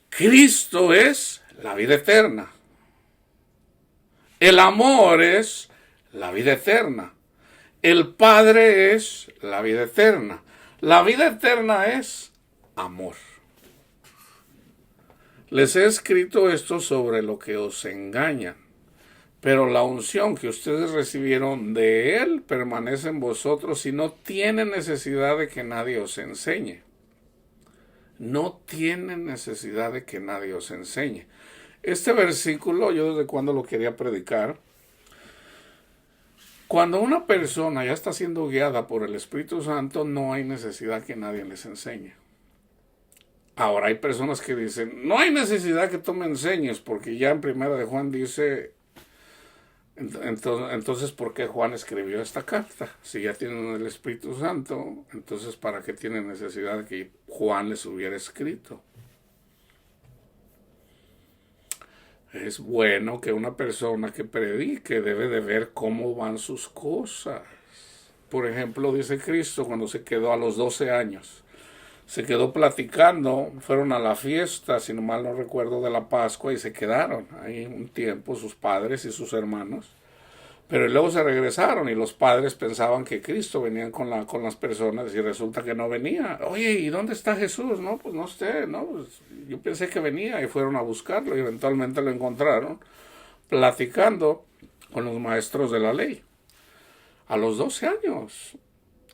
Cristo es la vida eterna. El amor es la vida eterna. El Padre es la vida eterna. La vida eterna es amor. Les he escrito esto sobre lo que os engañan, pero la unción que ustedes recibieron de Él permanece en vosotros y no tiene necesidad de que nadie os enseñe. No tiene necesidad de que nadie os enseñe. Este versículo, yo desde cuando lo quería predicar, cuando una persona ya está siendo guiada por el Espíritu Santo, no hay necesidad que nadie les enseñe. Ahora hay personas que dicen, no hay necesidad que tú me enseñes, porque ya en Primera de Juan dice, entonces ¿por qué Juan escribió esta carta? Si ya tienen el Espíritu Santo, entonces ¿para qué tienen necesidad de que Juan les hubiera escrito? Es bueno que una persona que predique debe de ver cómo van sus cosas. Por ejemplo, dice Cristo cuando se quedó a los 12 años. Se quedó platicando, fueron a la fiesta, si no mal no recuerdo, de la Pascua y se quedaron ahí un tiempo sus padres y sus hermanos. Pero luego se regresaron y los padres pensaban que Cristo venía con las personas y resulta que no venía. Oye, ¿y dónde está Jesús? No, pues no sé, no, pues yo pensé que venía y fueron a buscarlo y eventualmente lo encontraron platicando con los maestros de la ley a los 12 años.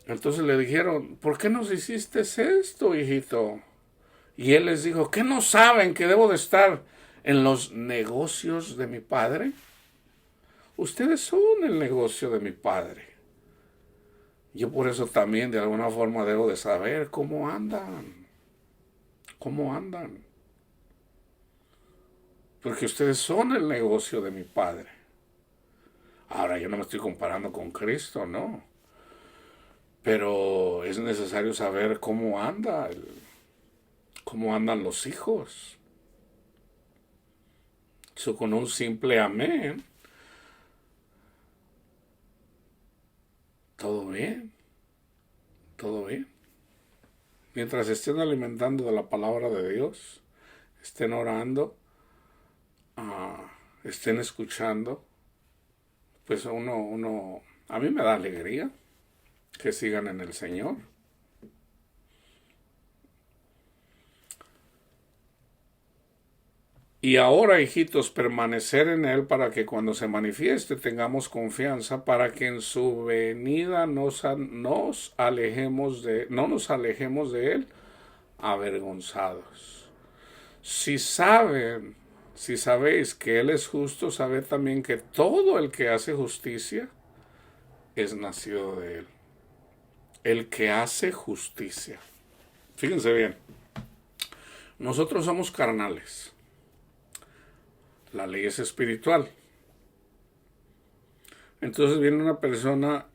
Entonces le dijeron, ¿por qué nos hiciste esto, hijito? Y él les dijo, ¿qué no saben que debo de estar en los negocios de mi padre? Ustedes son el negocio de mi padre. Yo por eso también de alguna forma debo de saber cómo andan. ¿Cómo andan? Porque ustedes son el negocio de mi padre. Ahora yo no me estoy comparando con Cristo, no. Pero es necesario saber cómo andan los hijos. Eso con un simple amén. Todo bien. Todo bien. Mientras estén alimentando de la palabra de Dios, estén orando, estén escuchando, pues a mí me da alegría que sigan en el Señor. Y ahora, hijitos, permanecer en Él para que cuando se manifieste tengamos confianza, para que en su venida no nos alejemos de Él avergonzados. Si sabéis que Él es justo, sabed también que todo el que hace justicia es nacido de Él. El que hace justicia. Fíjense bien, nosotros somos carnales. La ley es espiritual. Entonces viene una persona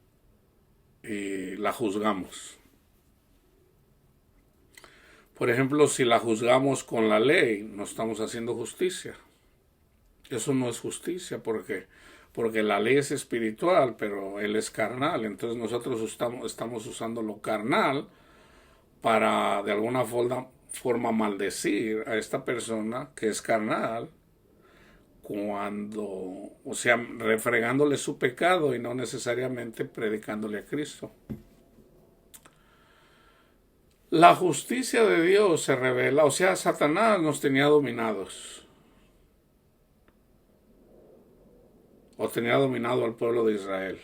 y la juzgamos. Por ejemplo, si la juzgamos con la ley, no estamos haciendo justicia. Eso no es justicia porque la ley es espiritual, pero él es carnal. Entonces nosotros estamos usando lo carnal para de alguna forma maldecir a esta persona que es carnal, refregándole su pecado y no necesariamente predicándole a Cristo. La justicia de Dios se revela, o sea, Satanás nos tenía dominados. O tenía dominado al pueblo de Israel.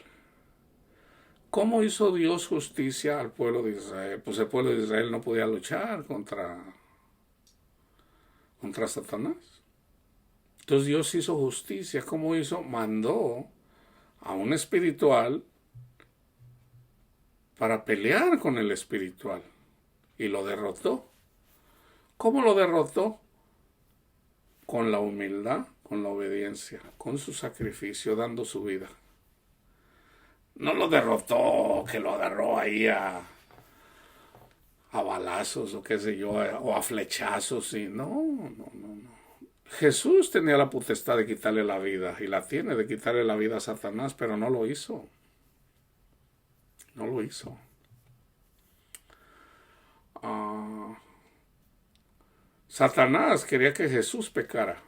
¿Cómo hizo Dios justicia al pueblo de Israel? Pues el pueblo de Israel no podía luchar contra Satanás. Entonces Dios hizo justicia. ¿Cómo hizo? Mandó a un espiritual para pelear con el espiritual. Y lo derrotó. ¿Cómo lo derrotó? Con la humildad, con la obediencia, con su sacrificio, dando su vida. No lo derrotó, que lo agarró ahí a balazos o qué sé yo, o a flechazos. Y no. Jesús tenía la potestad de quitarle la vida, y la tiene de quitarle la vida a Satanás, pero no lo hizo. No lo hizo. Satanás quería que Jesús pecara,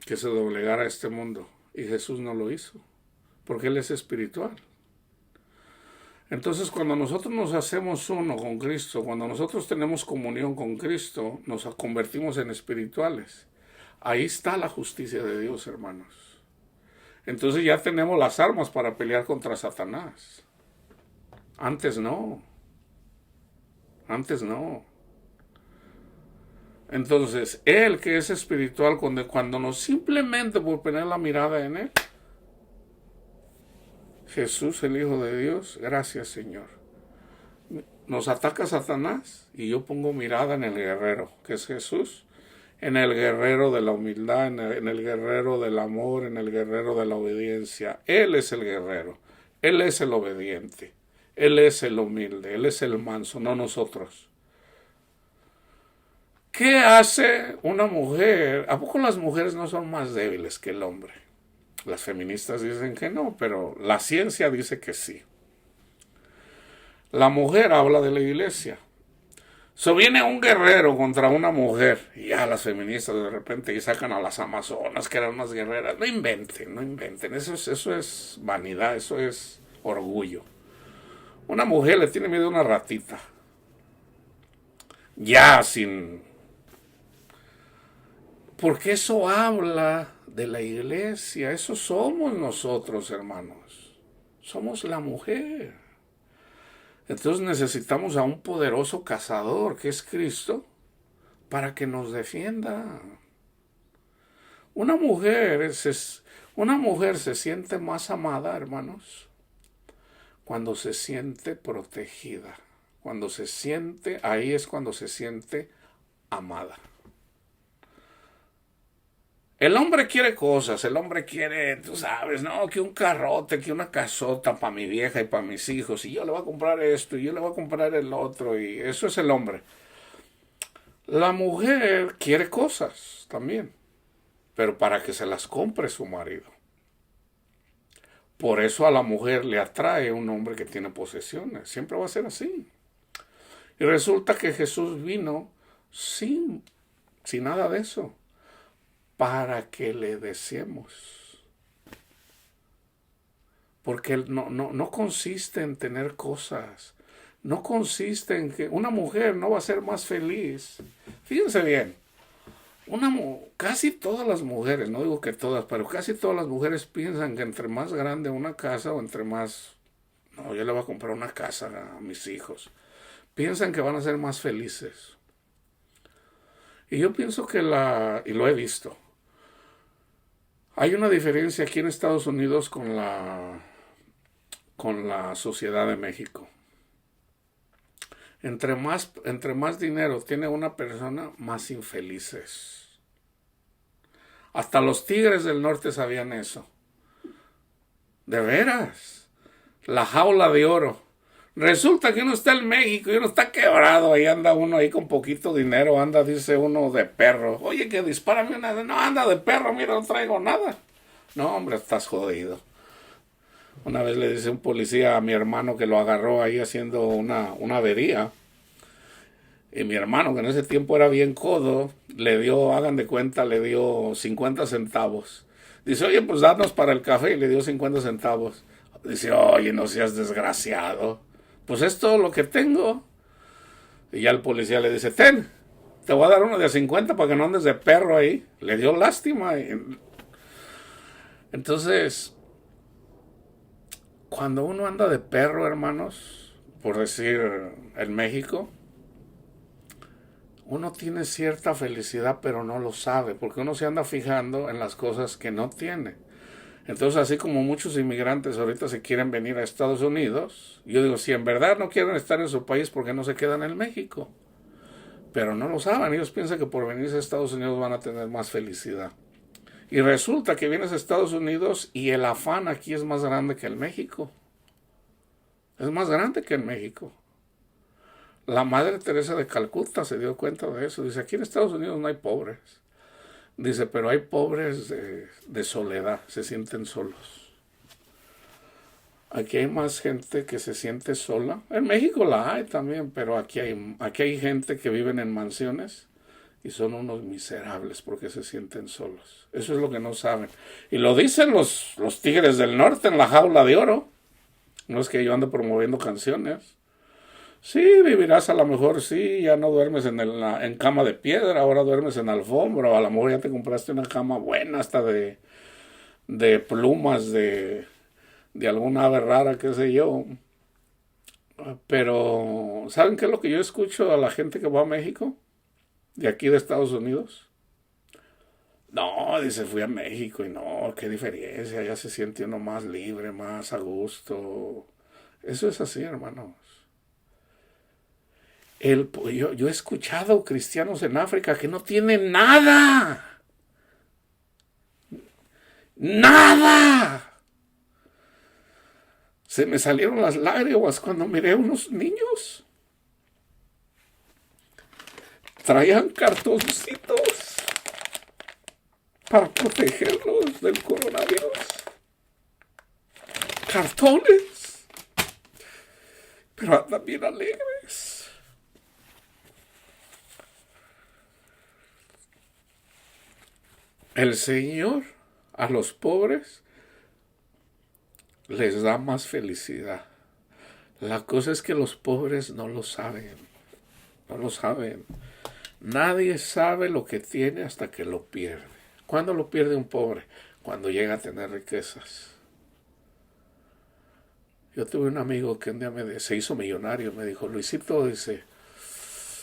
que se doblegara a este mundo, y Jesús no lo hizo, porque Él es espiritual. Entonces, cuando nosotros nos hacemos uno con Cristo, cuando nosotros tenemos comunión con Cristo, nos convertimos en espirituales. Ahí está la justicia de Dios, hermanos. Entonces ya tenemos las armas para pelear contra Satanás. Antes no. Entonces, Él que es espiritual, cuando nos simplemente por poner la mirada en Él, Jesús, el Hijo de Dios, gracias Señor. Nos ataca Satanás y yo pongo mirada en el guerrero, que es Jesús, en el guerrero de la humildad, en el guerrero del amor, en el guerrero de la obediencia. Él es el guerrero, Él es el obediente, Él es el humilde, Él es el manso, no nosotros. ¿Qué hace una mujer? ¿A poco las mujeres no son más débiles que el hombre? Las feministas dicen que no, pero la ciencia dice que sí. La mujer habla de la iglesia. Viene un guerrero contra una mujer, y ya las feministas de repente y sacan a las amazonas, que eran unas guerreras. No inventen. Eso es vanidad, eso es orgullo. Una mujer le tiene miedo a una ratita. Porque eso habla de la iglesia. Eso somos nosotros, hermanos. Somos la mujer. Entonces necesitamos a un poderoso cazador, que es Cristo, para que nos defienda. Una mujer se siente más amada, hermanos, cuando se siente protegida. Ahí es cuando se siente amada. El hombre quiere cosas, el hombre quiere, tú sabes, no, que un carrote, que una casota para mi vieja y para mis hijos, y yo le voy a comprar esto, y yo le voy a comprar el otro, y eso es el hombre. La mujer quiere cosas también, pero para que se las compre su marido. Por eso a la mujer le atrae un hombre que tiene posesiones, siempre va a ser así. Y resulta que Jesús vino sin nada de eso, para que le deseemos. Porque no consiste en tener cosas. No consiste en que una mujer no va a ser más feliz. Fíjense bien. Casi todas las mujeres, no digo que todas, pero casi todas las mujeres piensan que entre más grande una casa o entre más... No, yo le voy a comprar una casa a mis hijos. Piensan que van a ser más felices. Y yo pienso que y lo he visto, hay una diferencia aquí en Estados Unidos con la sociedad de México. Entre más dinero tiene una persona, más infelices. Hasta los tigres del norte sabían eso. De veras. La jaula de oro. Resulta que uno está en México y uno está quebrado. Ahí anda uno ahí con poquito dinero. Dice uno, de perro. Oye, que dispárame una. No, anda de perro, mira, no traigo nada. No, hombre, estás jodido. Una vez le dice un policía a mi hermano que lo agarró ahí haciendo una avería. Y mi hermano, que en ese tiempo era bien codo, le dio 50 centavos. Dice, oye, pues danos para el café, y le dio 50 centavos. Dice, oye, no seas desgraciado. Pues es todo lo que tengo. Y ya el policía le dice, ten, te voy a dar uno de 50 para que no andes de perro ahí. Le dio lástima. Entonces, cuando uno anda de perro, hermanos, por decir en México, uno tiene cierta felicidad, pero no lo sabe, porque uno se anda fijando en las cosas que no tiene. Entonces, así como muchos inmigrantes ahorita se quieren venir a Estados Unidos, yo digo, si en verdad no quieren estar en su país, ¿por qué no se quedan en México? Pero no lo saben, ellos piensan que por venirse a Estados Unidos van a tener más felicidad. Y resulta que vienes a Estados Unidos y el afán aquí es más grande que en México. Es más grande que en México. La Madre Teresa de Calcuta se dio cuenta de eso. Dice, aquí en Estados Unidos no hay pobres. Dice, pero hay pobres de soledad, se sienten solos. Aquí hay más gente que se siente sola. En México la hay también, pero aquí hay gente que viven en mansiones y son unos miserables porque se sienten solos. Eso es lo que no saben. Y lo dicen los Tigres del Norte en la Jaula de Oro. No es que yo ande promoviendo canciones. Sí, vivirás a lo mejor, sí, ya no duermes en cama de piedra, ahora duermes en alfombra, o a lo mejor ya te compraste una cama buena, hasta de plumas, de alguna ave rara, qué sé yo. Pero, ¿saben qué es lo que yo escucho a la gente que va a México? De aquí de Estados Unidos. No, dice, fui a México y no, qué diferencia, ya se siente uno más libre, más a gusto. Eso es así, hermanos. Yo he escuchado cristianos en África que no tienen nada. Nada. Se me salieron las lágrimas cuando miré a unos niños. Traían cartoncitos para protegerlos del coronavirus. Cartones. Pero andan bien alegres. El Señor a los pobres les da más felicidad. La cosa es que los pobres no lo saben. No lo saben. Nadie sabe lo que tiene hasta que lo pierde. ¿Cuándo lo pierde un pobre? Cuando llega a tener riquezas. Yo tuve un amigo que un día se hizo millonario. Me dijo, Luisito, dice,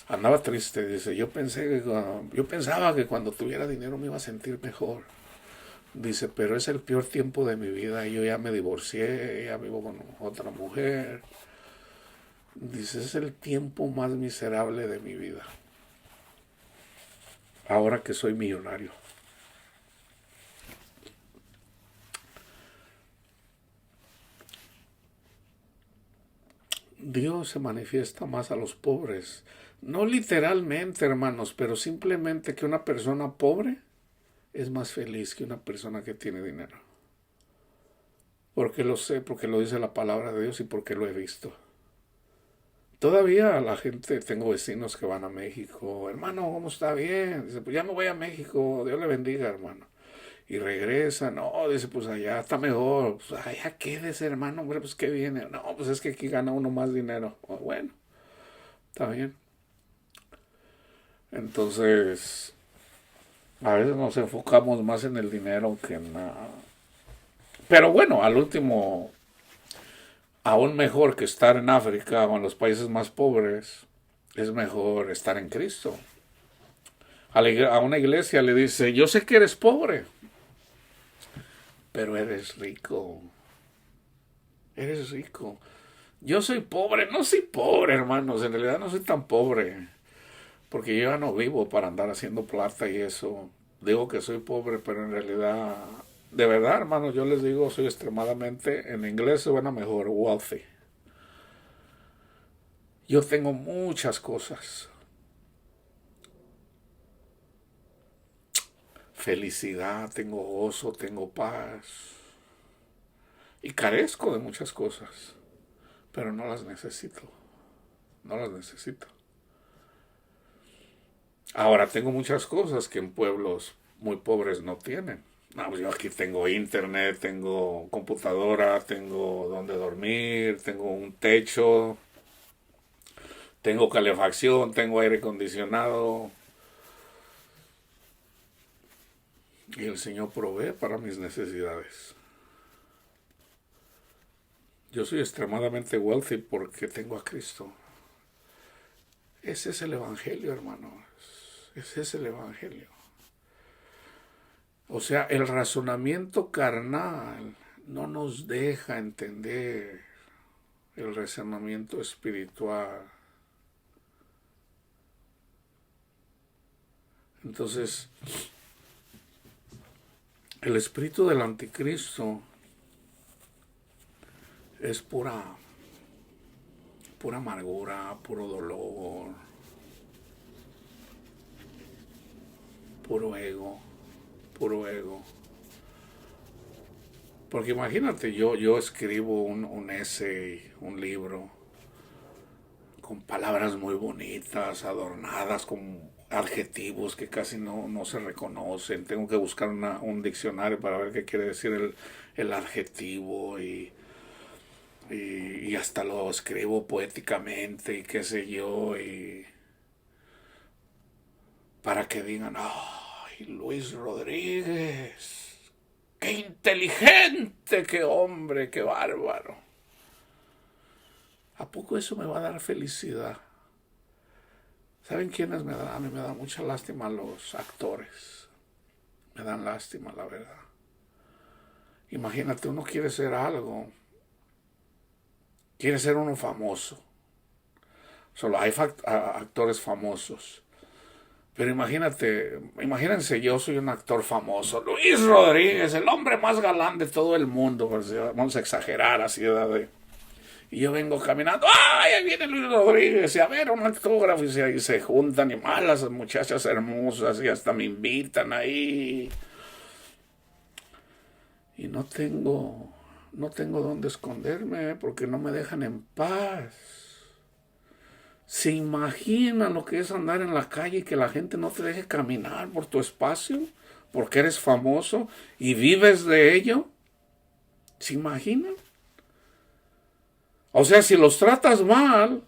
andaba triste, dice, yo pensaba que cuando tuviera dinero me iba a sentir mejor. Dice, pero es el peor tiempo de mi vida, yo ya me divorcié, ya vivo con otra mujer. Dice, es el tiempo más miserable de mi vida. Ahora que soy millonario. Dios se manifiesta más a los pobres. No literalmente, hermanos, pero simplemente que una persona pobre es más feliz que una persona que tiene dinero. Porque lo sé, porque lo dice la palabra de Dios y porque lo he visto. Todavía la gente, tengo vecinos que van a México. Hermano, ¿cómo está? Bien. Dice, pues ya me voy a México. Dios le bendiga, hermano. Y regresa, no, dice, pues allá está mejor, pues allá quédese, hermano, hombre, pues qué viene, no, pues es que aquí gana uno más dinero. Oh, bueno, está bien. Entonces, a veces nos enfocamos más en el dinero que en nada. Pero bueno, al último, aún mejor que estar en África o en los países más pobres, es mejor estar en Cristo. A una iglesia le dice, yo sé que eres pobre, pero eres rico. Eres rico. Yo soy pobre, no soy pobre, hermanos, en realidad no soy tan pobre, porque yo ya no vivo para andar haciendo plata y eso. Digo que soy pobre, pero en realidad, de verdad, hermanos, yo les digo, soy extremadamente, en inglés suena mejor, wealthy. Yo tengo muchas cosas. Felicidad, tengo gozo, tengo paz. Y carezco de muchas cosas, pero no las necesito. No las necesito. Ahora tengo muchas cosas que en pueblos muy pobres no tienen. No, pues yo aquí tengo internet, tengo computadora, tengo donde dormir, tengo un techo, tengo calefacción, tengo aire acondicionado. Y el Señor provee para mis necesidades. Yo soy extremadamente wealthy porque tengo a Cristo. Ese es el Evangelio, hermanos. Ese es el Evangelio. O sea, el razonamiento carnal no nos deja entender el razonamiento espiritual. Entonces, el espíritu del anticristo es pura amargura, puro dolor, puro ego. Porque imagínate, yo escribo un essay, un libro, con palabras muy bonitas, adornadas, con adjetivos que casi no se reconocen. Tengo que buscar un diccionario para ver qué quiere decir el adjetivo y hasta lo escribo poéticamente y qué sé yo, y para que digan, ¡ay, Luis Rodríguez! ¡Qué inteligente! ¡Qué hombre! ¡Qué bárbaro! ¿A poco eso me va a dar felicidad? ¿Saben quiénes me dan? A mí me da mucha lástima los actores. Me dan lástima, la verdad. Imagínate, uno quiere ser algo. Quiere ser uno famoso. Solo hay actores famosos. Pero imagínense, yo soy un actor famoso. Luis Rodríguez, el hombre más galán de todo el mundo. Pues vamos a exagerar así, ¿verdad? Y yo vengo caminando, ¡ay, ahí viene Luis Rodríguez! Y a ver, un autógrafo, y se juntan, y más las muchachas hermosas, y hasta me invitan ahí. Y no tengo dónde esconderme, porque no me dejan en paz. ¿Se imaginan lo que es andar en la calle y que la gente no te deje caminar por tu espacio? Porque eres famoso y vives de ello. ¿Se imaginan? O sea, si los tratas mal,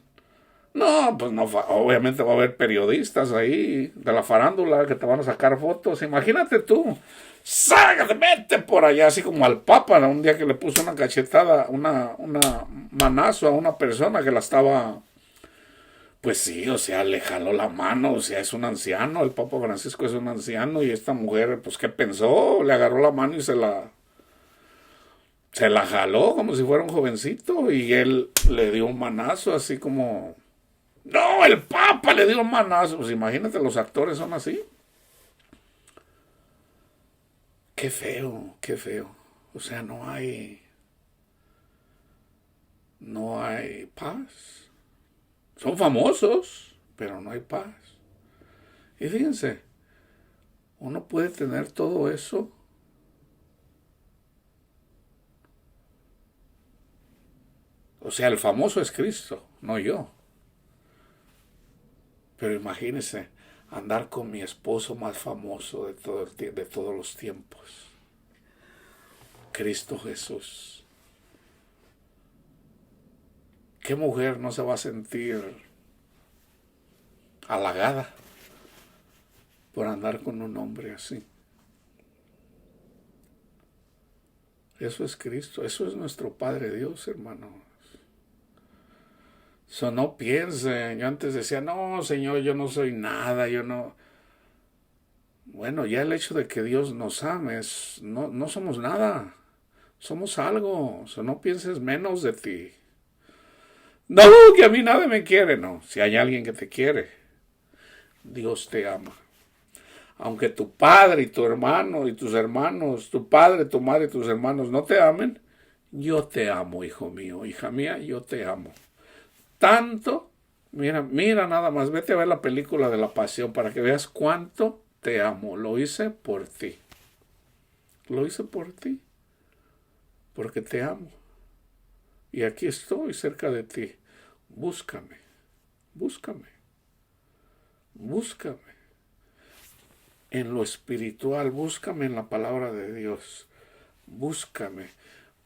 no, pues no, obviamente va a haber periodistas ahí de la farándula que te van a sacar fotos. Imagínate tú, ¡sácate, vete por allá! Así como al Papa, un día que le puso una cachetada, una manazo a una persona que la estaba, pues sí, o sea, le jaló la mano, o sea, es un anciano, el Papa Francisco es un anciano, y esta mujer, pues, ¿qué pensó? Le agarró la mano y se la jaló como si fuera un jovencito, y él le dio un manazo así como, no, el Papa le dio un manazo. Pues imagínate, los actores son así. Qué feo, qué feo. O sea, no hay paz. Son famosos, pero no hay paz. Y fíjense, uno puede tener todo eso. O sea, el famoso es Cristo, no yo. Pero imagínense andar con mi esposo más famoso de todos los tiempos. Cristo Jesús. ¿Qué mujer no se va a sentir halagada por andar con un hombre así? Eso es Cristo, eso es nuestro Padre Dios, hermanos. So, no piensen, yo antes decía, no, Señor, yo no soy nada, yo no. Bueno, ya el hecho de que Dios nos ame, no somos nada, somos algo. So, no pienses menos de ti. No, que a mí nadie me quiere, no. Si hay alguien que te quiere, Dios te ama. Aunque tu padre y tu hermano y tus hermanos, tu padre, tu madre y tus hermanos no te amen, yo te amo, hijo mío, hija mía, yo te amo. Tanto, mira nada más, vete a ver la película de la Pasión para que veas cuánto te amo. Lo hice por ti. Lo hice por ti, porque te amo. Y aquí estoy cerca de ti. Búscame, búscame, búscame. En lo espiritual, búscame en la palabra de Dios. Búscame.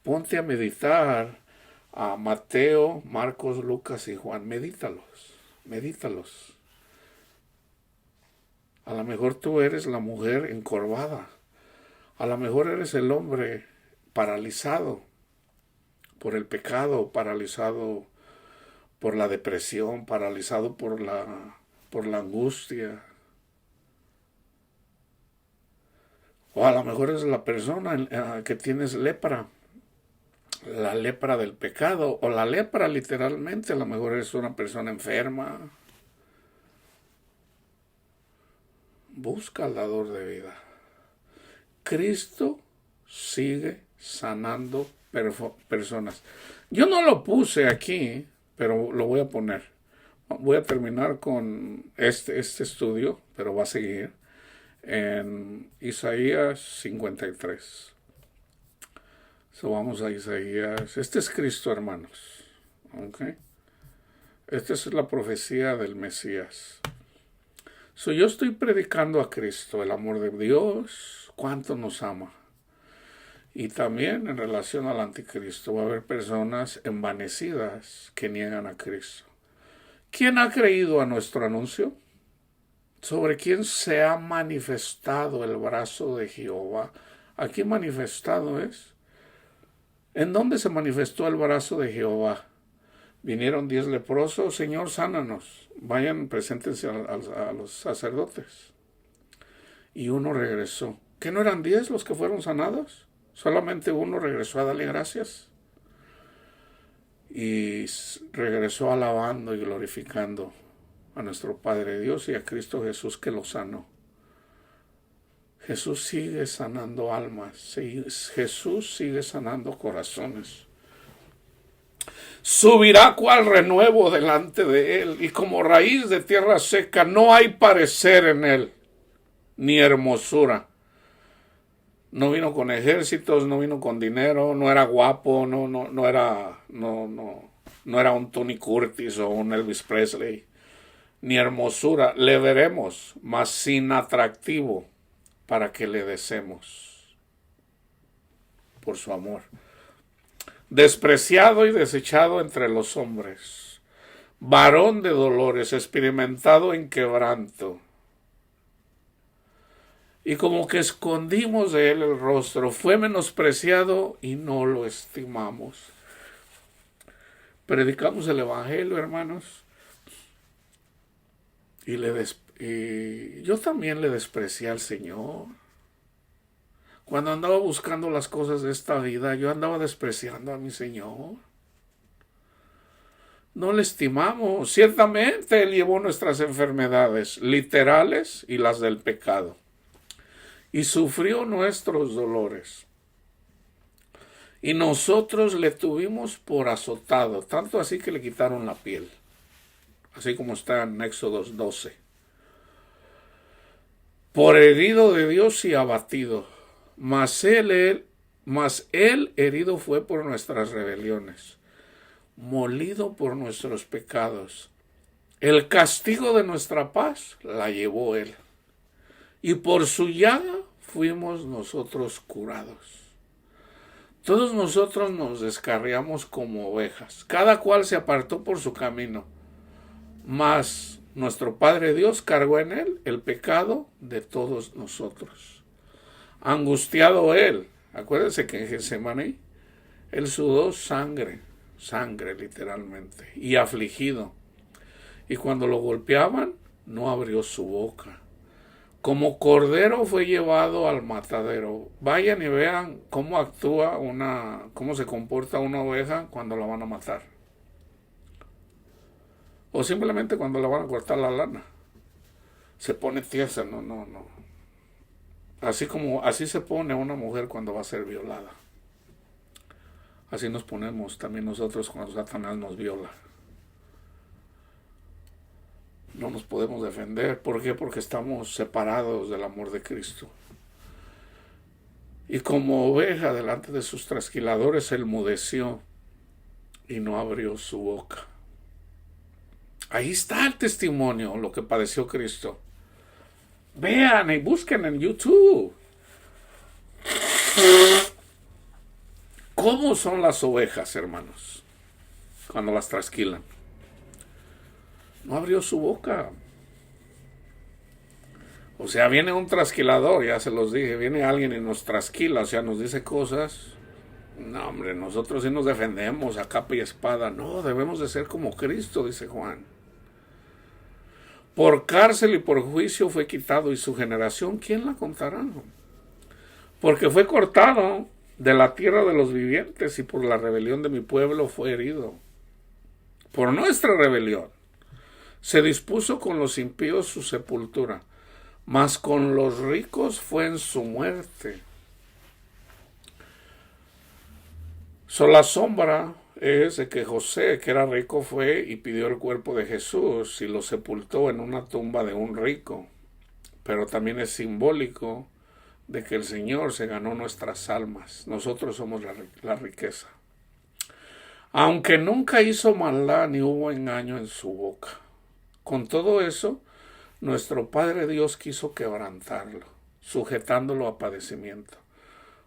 Ponte a meditar a Mateo, Marcos, Lucas y Juan. Medítalos. medítalos. A lo mejor tú eres la mujer encorvada. A lo mejor eres el hombre paralizado por el pecado, paralizado por la depresión, paralizado por la angustia. O a lo mejor es la persona que tienes lepra, la lepra del pecado, o la lepra literalmente, a lo mejor es una persona enferma. Busca al dador de vida. Cristo sigue sanando personas. Yo no lo puse aquí, pero lo voy a poner. Voy a terminar con este estudio, pero va a seguir en Isaías 53. Vamos a Isaías. Este es Cristo, hermanos. ¿Okay? Esta es la profecía del Mesías. Yo estoy predicando a Cristo, el amor de Dios, cuánto nos ama. Y también en relación al anticristo va a haber personas envanecidas que niegan a Cristo. ¿Quién ha creído a nuestro anuncio? ¿Sobre quién se ha manifestado el brazo de Jehová? ¿Aquí manifestado es? ¿En dónde se manifestó el brazo de Jehová? Vinieron 10 leprosos, Señor, sánanos. Vayan, preséntense a los sacerdotes. Y uno regresó. ¿Qué no eran 10 los que fueron sanados? Solamente uno regresó a darle gracias. Y regresó alabando y glorificando a nuestro Padre Dios y a Cristo Jesús que lo sanó. Jesús sigue sanando almas. Jesús sigue sanando corazones. Subirá cual renuevo delante de él, y como raíz de tierra seca, no hay parecer en él, ni hermosura. No vino con ejércitos, no vino con dinero, no era guapo, no era un Tony Curtis o un Elvis Presley, ni hermosura. Le veremos, mas sin atractivo, para que le deseemos por su amor. Despreciado y desechado entre los hombres, varón de dolores, experimentado en quebranto. Y como que escondimos de él el rostro, fue menospreciado y no lo estimamos. Predicamos el evangelio, hermanos, y yo también le desprecié al Señor. Cuando andaba buscando las cosas de esta vida, yo andaba despreciando a mi Señor. No le estimamos. Ciertamente Él llevó nuestras enfermedades literales y las del pecado, y sufrió nuestros dolores. Y nosotros le tuvimos por azotado, tanto así que le quitaron la piel, así como está en Éxodo 12. Por herido de Dios y abatido. Mas él herido fue por nuestras rebeliones, molido por nuestros pecados. El castigo de nuestra paz la llevó él, y por su llaga fuimos nosotros curados. Todos nosotros nos descarriamos como ovejas, cada cual se apartó por su camino, mas nuestro Padre Dios cargó en él el pecado de todos nosotros. Angustiado él, acuérdense que en Getsemaní él sudó sangre literalmente, y afligido. Y cuando lo golpeaban, no abrió su boca. Como cordero fue llevado al matadero. Vayan y vean cómo cómo se comporta una oveja cuando la van a matar. O simplemente cuando la van a cortar la lana. Se pone tiesa, no. Así se pone una mujer cuando va a ser violada. Así nos ponemos también nosotros cuando Satanás nos viola. No nos podemos defender. ¿Por qué? Porque estamos separados del amor de Cristo. Y como oveja delante de sus trasquiladores, él mudeció y no abrió su boca. Ahí está el testimonio, lo que padeció Cristo. Vean y busquen en YouTube. ¿Cómo son las ovejas, hermanos, cuando las trasquilan? No abrió su boca. O sea, viene un trasquilador, ya se los dije, viene alguien y nos trasquila, o sea, nos dice cosas. No, hombre, nosotros sí nos defendemos a capa y espada. No, debemos de ser como Cristo, dice Juan. Por cárcel y por juicio fue quitado, y su generación, ¿quién la contará? Porque fue cortado de la tierra de los vivientes, y por la rebelión de mi pueblo fue herido. Por nuestra rebelión se dispuso con los impíos su sepultura, mas con los ricos fue en su muerte. La sombra es de que José, que era rico, fue y pidió el cuerpo de Jesús y lo sepultó en una tumba de un rico. Pero también es simbólico de que el Señor se ganó nuestras almas. Nosotros somos la riqueza. Aunque nunca hizo maldad ni hubo engaño en su boca. Con todo eso, nuestro Padre Dios quiso quebrantarlo, sujetándolo a padecimiento,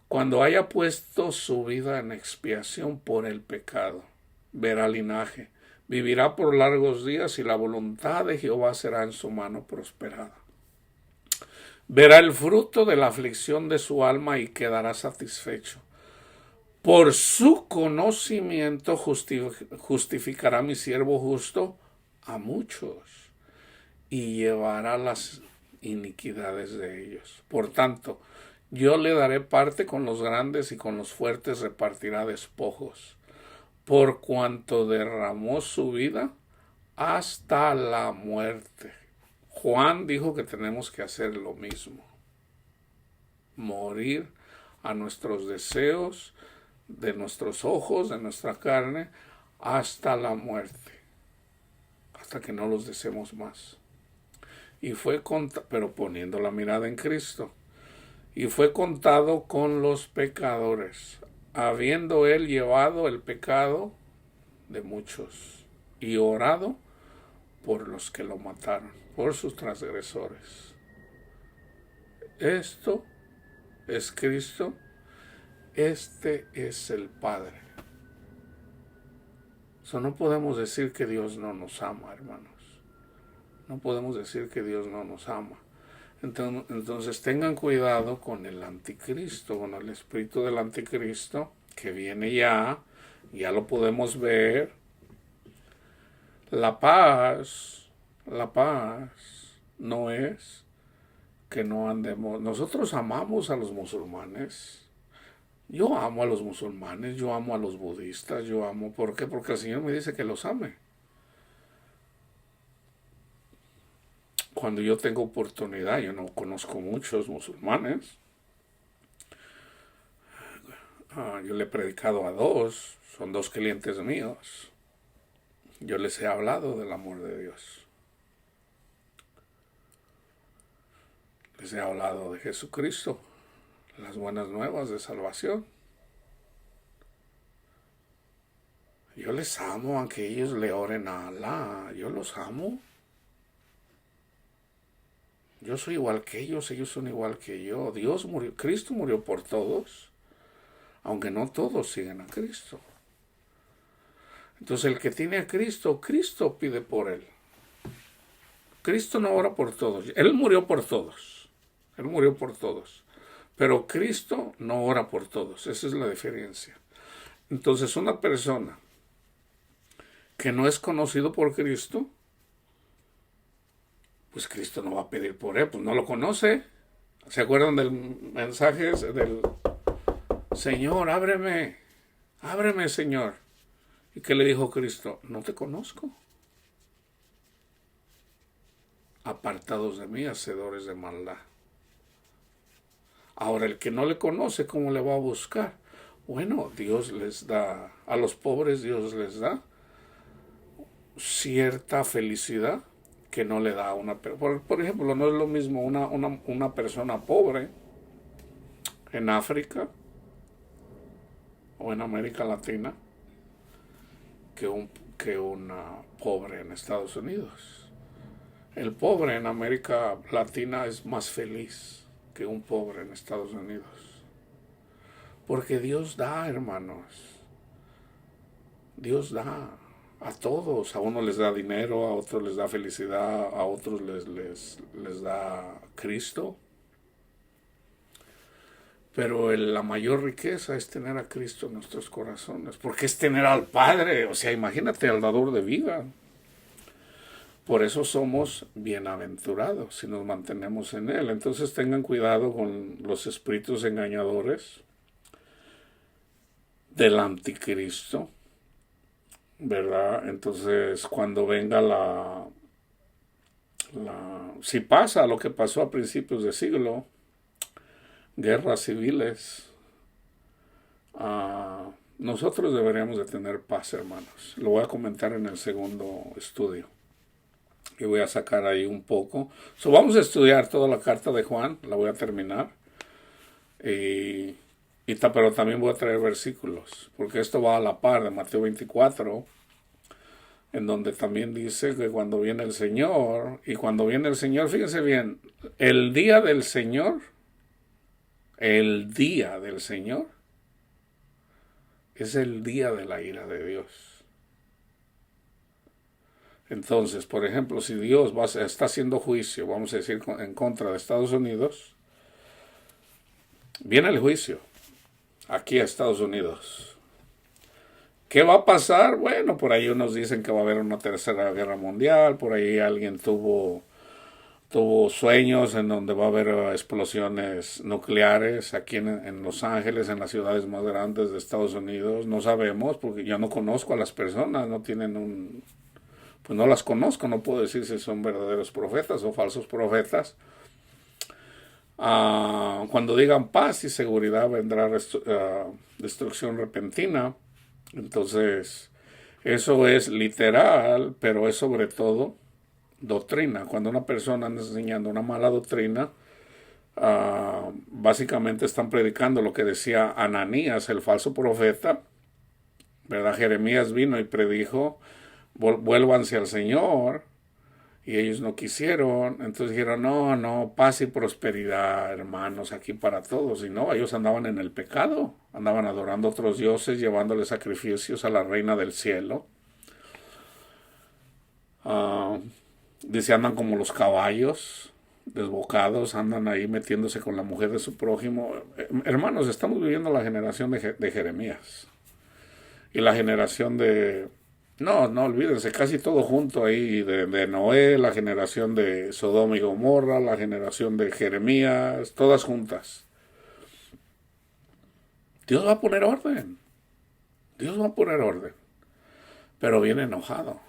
cuando haya puesto su vida en expiación por el pecado. Verá linaje, vivirá por largos días, y la voluntad de Jehová será en su mano prosperada. Verá el fruto de la aflicción de su alma y quedará satisfecho. Por su conocimiento justificará mi siervo justo a muchos, y llevará las iniquidades de ellos. Por tanto, yo le daré parte con los grandes, y con los fuertes repartirá despojos, por cuanto derramó su vida hasta la muerte. Juan dijo que tenemos que hacer lo mismo. Morir a nuestros deseos, de nuestros ojos, de nuestra carne, hasta la muerte, hasta que no los deseemos más. Y fue pero poniendo la mirada en Cristo. Y fue contado con los pecadores, habiendo él llevado el pecado de muchos y orado por los que lo mataron, por sus transgresores. Esto es Cristo, este es el Padre. No podemos decir que Dios no nos ama, hermanos. No podemos decir que Dios no nos ama. Entonces tengan cuidado con el anticristo, con el espíritu del anticristo, que viene ya lo podemos ver. La paz no es que no andemos. Nosotros amamos a los musulmanes. Yo amo a los musulmanes, yo amo a los budistas, yo amo. ¿Por qué? Porque el Señor me dice que los ame. Cuando yo tengo oportunidad, yo no conozco muchos musulmanes. Yo le he predicado a 2, son 2 clientes míos. Yo les he hablado del amor de Dios. Les he hablado de Jesucristo, las buenas nuevas de salvación. Yo les amo, aunque ellos le oren a Alá. Yo los amo. Yo soy igual que ellos son igual que yo. Dios murió, Cristo murió por todos, aunque no todos siguen a Cristo. Entonces el que tiene a Cristo, Cristo pide por él. Cristo no ora por todos. Él murió por todos. Él murió por todos. Pero Cristo no ora por todos. Esa es la diferencia. Entonces una persona que no es conocido por Cristo, pues Cristo no va a pedir por él, pues no lo conoce. ¿Se acuerdan del mensaje del Señor, ábreme, Señor? ¿Y qué le dijo Cristo? No te conozco. Apartados de mí, hacedores de maldad. Ahora, el que no le conoce, ¿cómo le va a buscar? Bueno, Dios les da, a los pobres Dios les da cierta felicidad que no le da a una persona. Por ejemplo, no es lo mismo una persona pobre en África o en América Latina que una pobre en Estados Unidos. El pobre en América Latina es más feliz que un pobre en Estados Unidos. Porque Dios da, hermanos. Dios da. A todos, a uno les da dinero, a otros les da felicidad, a otros les da Cristo. Pero la mayor riqueza es tener a Cristo en nuestros corazones, porque es tener al Padre, o sea, imagínate al dador de vida. Por eso somos bienaventurados si nos mantenemos en Él. Entonces tengan cuidado con los espíritus engañadores del anticristo, ¿verdad? Entonces cuando venga si pasa lo que pasó a principios de siglo, guerras civiles, nosotros deberíamos de tener paz, hermanos. Lo voy a comentar en el segundo estudio y voy a sacar ahí un poco. Vamos a estudiar toda la carta de Juan, la voy a terminar, pero también voy a traer versículos, porque esto va a la par de Mateo 24, en donde también dice que cuando viene el Señor, y cuando viene el Señor, fíjense bien, el día del Señor es el día de la ira de Dios. Entonces, por ejemplo, si Dios está haciendo juicio, vamos a decir, en contra de Estados Unidos, viene el juicio aquí a Estados Unidos. ¿Qué va a pasar? Bueno, por ahí unos dicen que va a haber una tercera guerra mundial, por ahí alguien tuvo sueños en donde va a haber explosiones nucleares aquí en Los Ángeles, en las ciudades más grandes de Estados Unidos. No sabemos, porque yo no conozco a las personas, no tienen pues no las conozco, no puedo decir si son verdaderos profetas o falsos profetas. Cuando digan paz y seguridad vendrá destrucción repentina. Entonces, eso es literal, pero es sobre todo doctrina. Cuando una persona anda enseñando una mala doctrina, básicamente están predicando lo que decía Ananías, el falso profeta, ¿verdad? Jeremías vino y predijo, vuélvanse al Señor, y ellos no quisieron. Entonces dijeron, no, paz y prosperidad, hermanos, aquí para todos. Y no, ellos andaban en el pecado, andaban adorando a otros dioses, llevándole sacrificios a la reina del cielo. Dice, andan como los caballos desbocados, andan ahí metiéndose con la mujer de su prójimo. Hermanos, estamos viviendo la generación de Jeremías y la generación de... No, olvídense, casi todo junto ahí, de Noé, la generación de Sodoma y Gomorra, la generación de Jeremías, todas juntas. Dios va a poner orden. Pero viene enojado.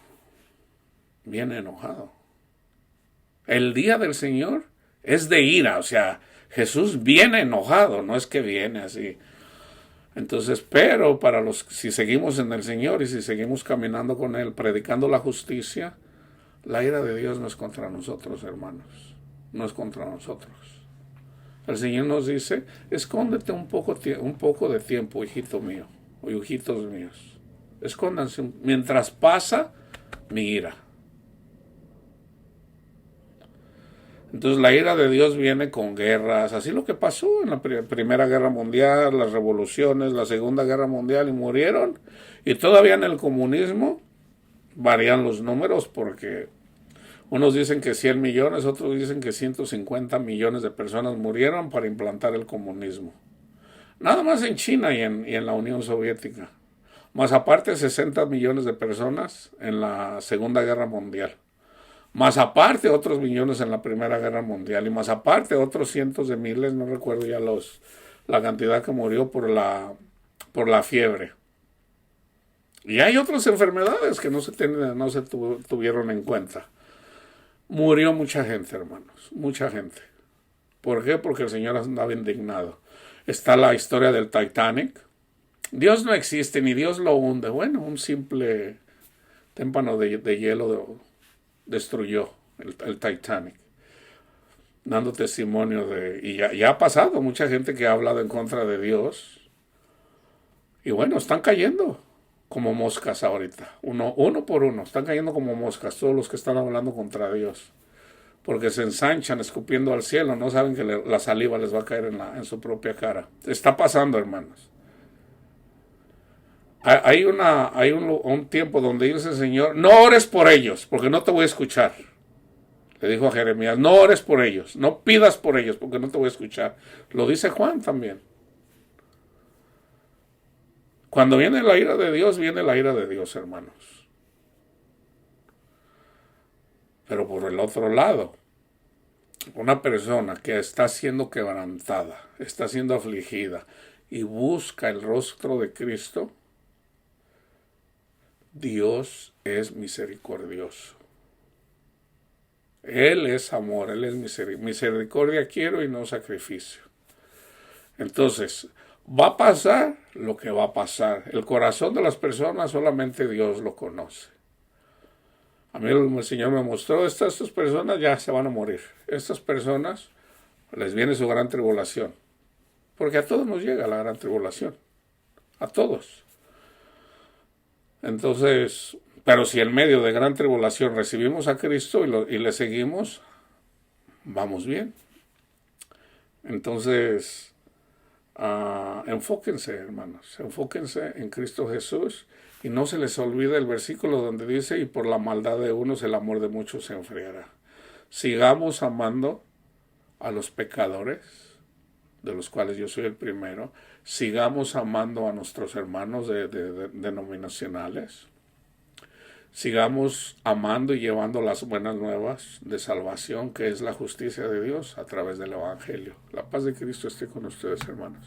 El día del Señor es de ira, o sea, Jesús viene enojado, no es que viene así. Entonces, pero si seguimos en el Señor y si seguimos caminando con Él, predicando la justicia, la ira de Dios no es contra nosotros, hermanos. No es contra nosotros. El Señor nos dice, escóndete un poco de tiempo, hijito mío, o hijitos míos. Escóndanse mientras pasa mi ira. Entonces la ira de Dios viene con guerras, así lo que pasó en la Primera Guerra Mundial, las revoluciones, la Segunda Guerra Mundial, y murieron. Y todavía en el comunismo varían los números, porque unos dicen que 100 millones, otros dicen que 150 millones de personas murieron para implantar el comunismo. Nada más en China y en la Unión Soviética. Más aparte 60 millones de personas en la Segunda Guerra Mundial. Más aparte otros millones en la Primera Guerra Mundial, y más aparte otros cientos de miles, no recuerdo ya la cantidad que murió por la fiebre. Y hay otras enfermedades que no se tuvieron en cuenta. Murió mucha gente, hermanos, mucha gente. ¿Por qué? Porque el Señor andaba indignado. Está la historia del Titanic. Dios no existe, ni Dios lo hunde. Bueno, un simple témpano de hielo destruyó el Titanic, dando testimonio y ya ha pasado mucha gente que ha hablado en contra de Dios, y bueno, están cayendo como moscas ahorita, uno por uno, están cayendo como moscas todos los que están hablando contra Dios, porque se ensanchan escupiendo al cielo, no saben que la saliva les va a caer en su propia cara. Está pasando, hermanos. Hay un tiempo donde dice el Señor, no ores por ellos, porque no te voy a escuchar. Le dijo a Jeremías, no ores por ellos, no pidas por ellos, porque no te voy a escuchar. Lo dice Juan también. Cuando viene la ira de Dios, viene la ira de Dios, hermanos. Pero por el otro lado, una persona que está siendo quebrantada, está siendo afligida y busca el rostro de Cristo, Dios es misericordioso. Él es amor, Él es misericordia quiero y no sacrificio. Entonces, va a pasar lo que va a pasar. El corazón de las personas solamente Dios lo conoce. A mí el Señor me mostró, estas personas ya se van a morir. Estas personas les viene su gran tribulación. Porque a todos nos llega la gran tribulación. A todos. Entonces, pero si en medio de gran tribulación recibimos a Cristo y le seguimos, vamos bien. Entonces, enfóquense, hermanos, enfóquense en Cristo Jesús y no se les olvide el versículo donde dice, y por la maldad de unos el amor de muchos se enfriará. Sigamos amando a los pecadores, de los cuales yo soy el primero. Sigamos amando a nuestros hermanos denominacionales. Sigamos amando y llevando las buenas nuevas de salvación, que es la justicia de Dios a través del Evangelio. La paz de Cristo esté con ustedes, hermanos.